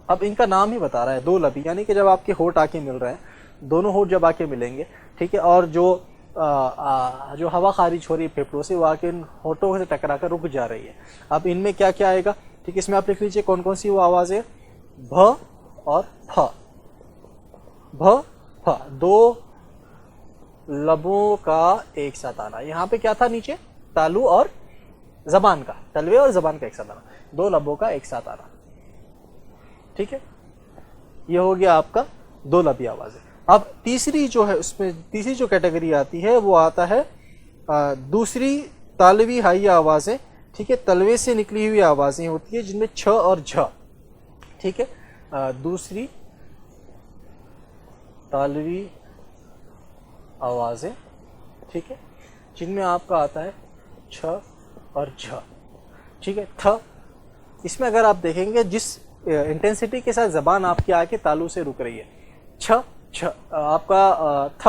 اب ان کا نام ہی بتا رہا ہے دو لبی، یعنی کہ جب آپ کے ہونٹ آ کے مل رہے ہیں، دونوں ہونٹ جب آ کے ملیں گے، ٹھیک ہے، اور جو ہوا خارج ہو رہی ہے پھیپھڑوں سے وہ آ کے ان ہونٹوں سے ٹکرا کر رک جا رہی ہے. اب ان میں کیا کیا آئے گا؟ ٹھیک ہے، اس میں آپ لکھ لیجیے کون کون سی وہ آوازیں. بھ اور پھ. بھ پھ دو لبوں کا ایک ساتھ آنا. یہاں پہ کیا تھا نیچے؟ تالو اور زبان کا، تلوے اور زبان کا ایک ساتھ آنا، دو لبوں کا ایک ساتھ آنا. ٹھیک ہے، یہ ہو گیا آپ کا دو لبی آوازیں. اب تیسری جو ہے، اس میں تیسری جو کیٹیگری آتی ہے وہ آتا ہے دوسری تالوی حیا آوازیں. ٹھیک ہے، تلوے سے نکلی ہوئی آوازیں ہوتی ہیں جن میں چھ اور جھ. ٹھیک ہے، دوسری تالوی آوازیں، ٹھیک ہے، جن میں آپ کا آتا ہے چھ اور جھ. ٹھیک ہے، تھ، اس میں اگر آپ دیکھیں گے جس انٹینسٹی کے ساتھ زبان آپ کی آ کے تالو سے رک رہی ہے، چھ چھ آپ کا تھ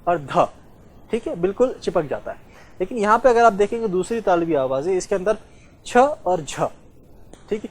اور دھ، ٹھیک ہے، بالکل چپک جاتا ہے. لیکن یہاں پہ اگر آپ دیکھیں گے دوسری تالوی آوازیں، اس کے اندر چھ اور جھ. ٹھیک ہے،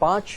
5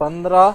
15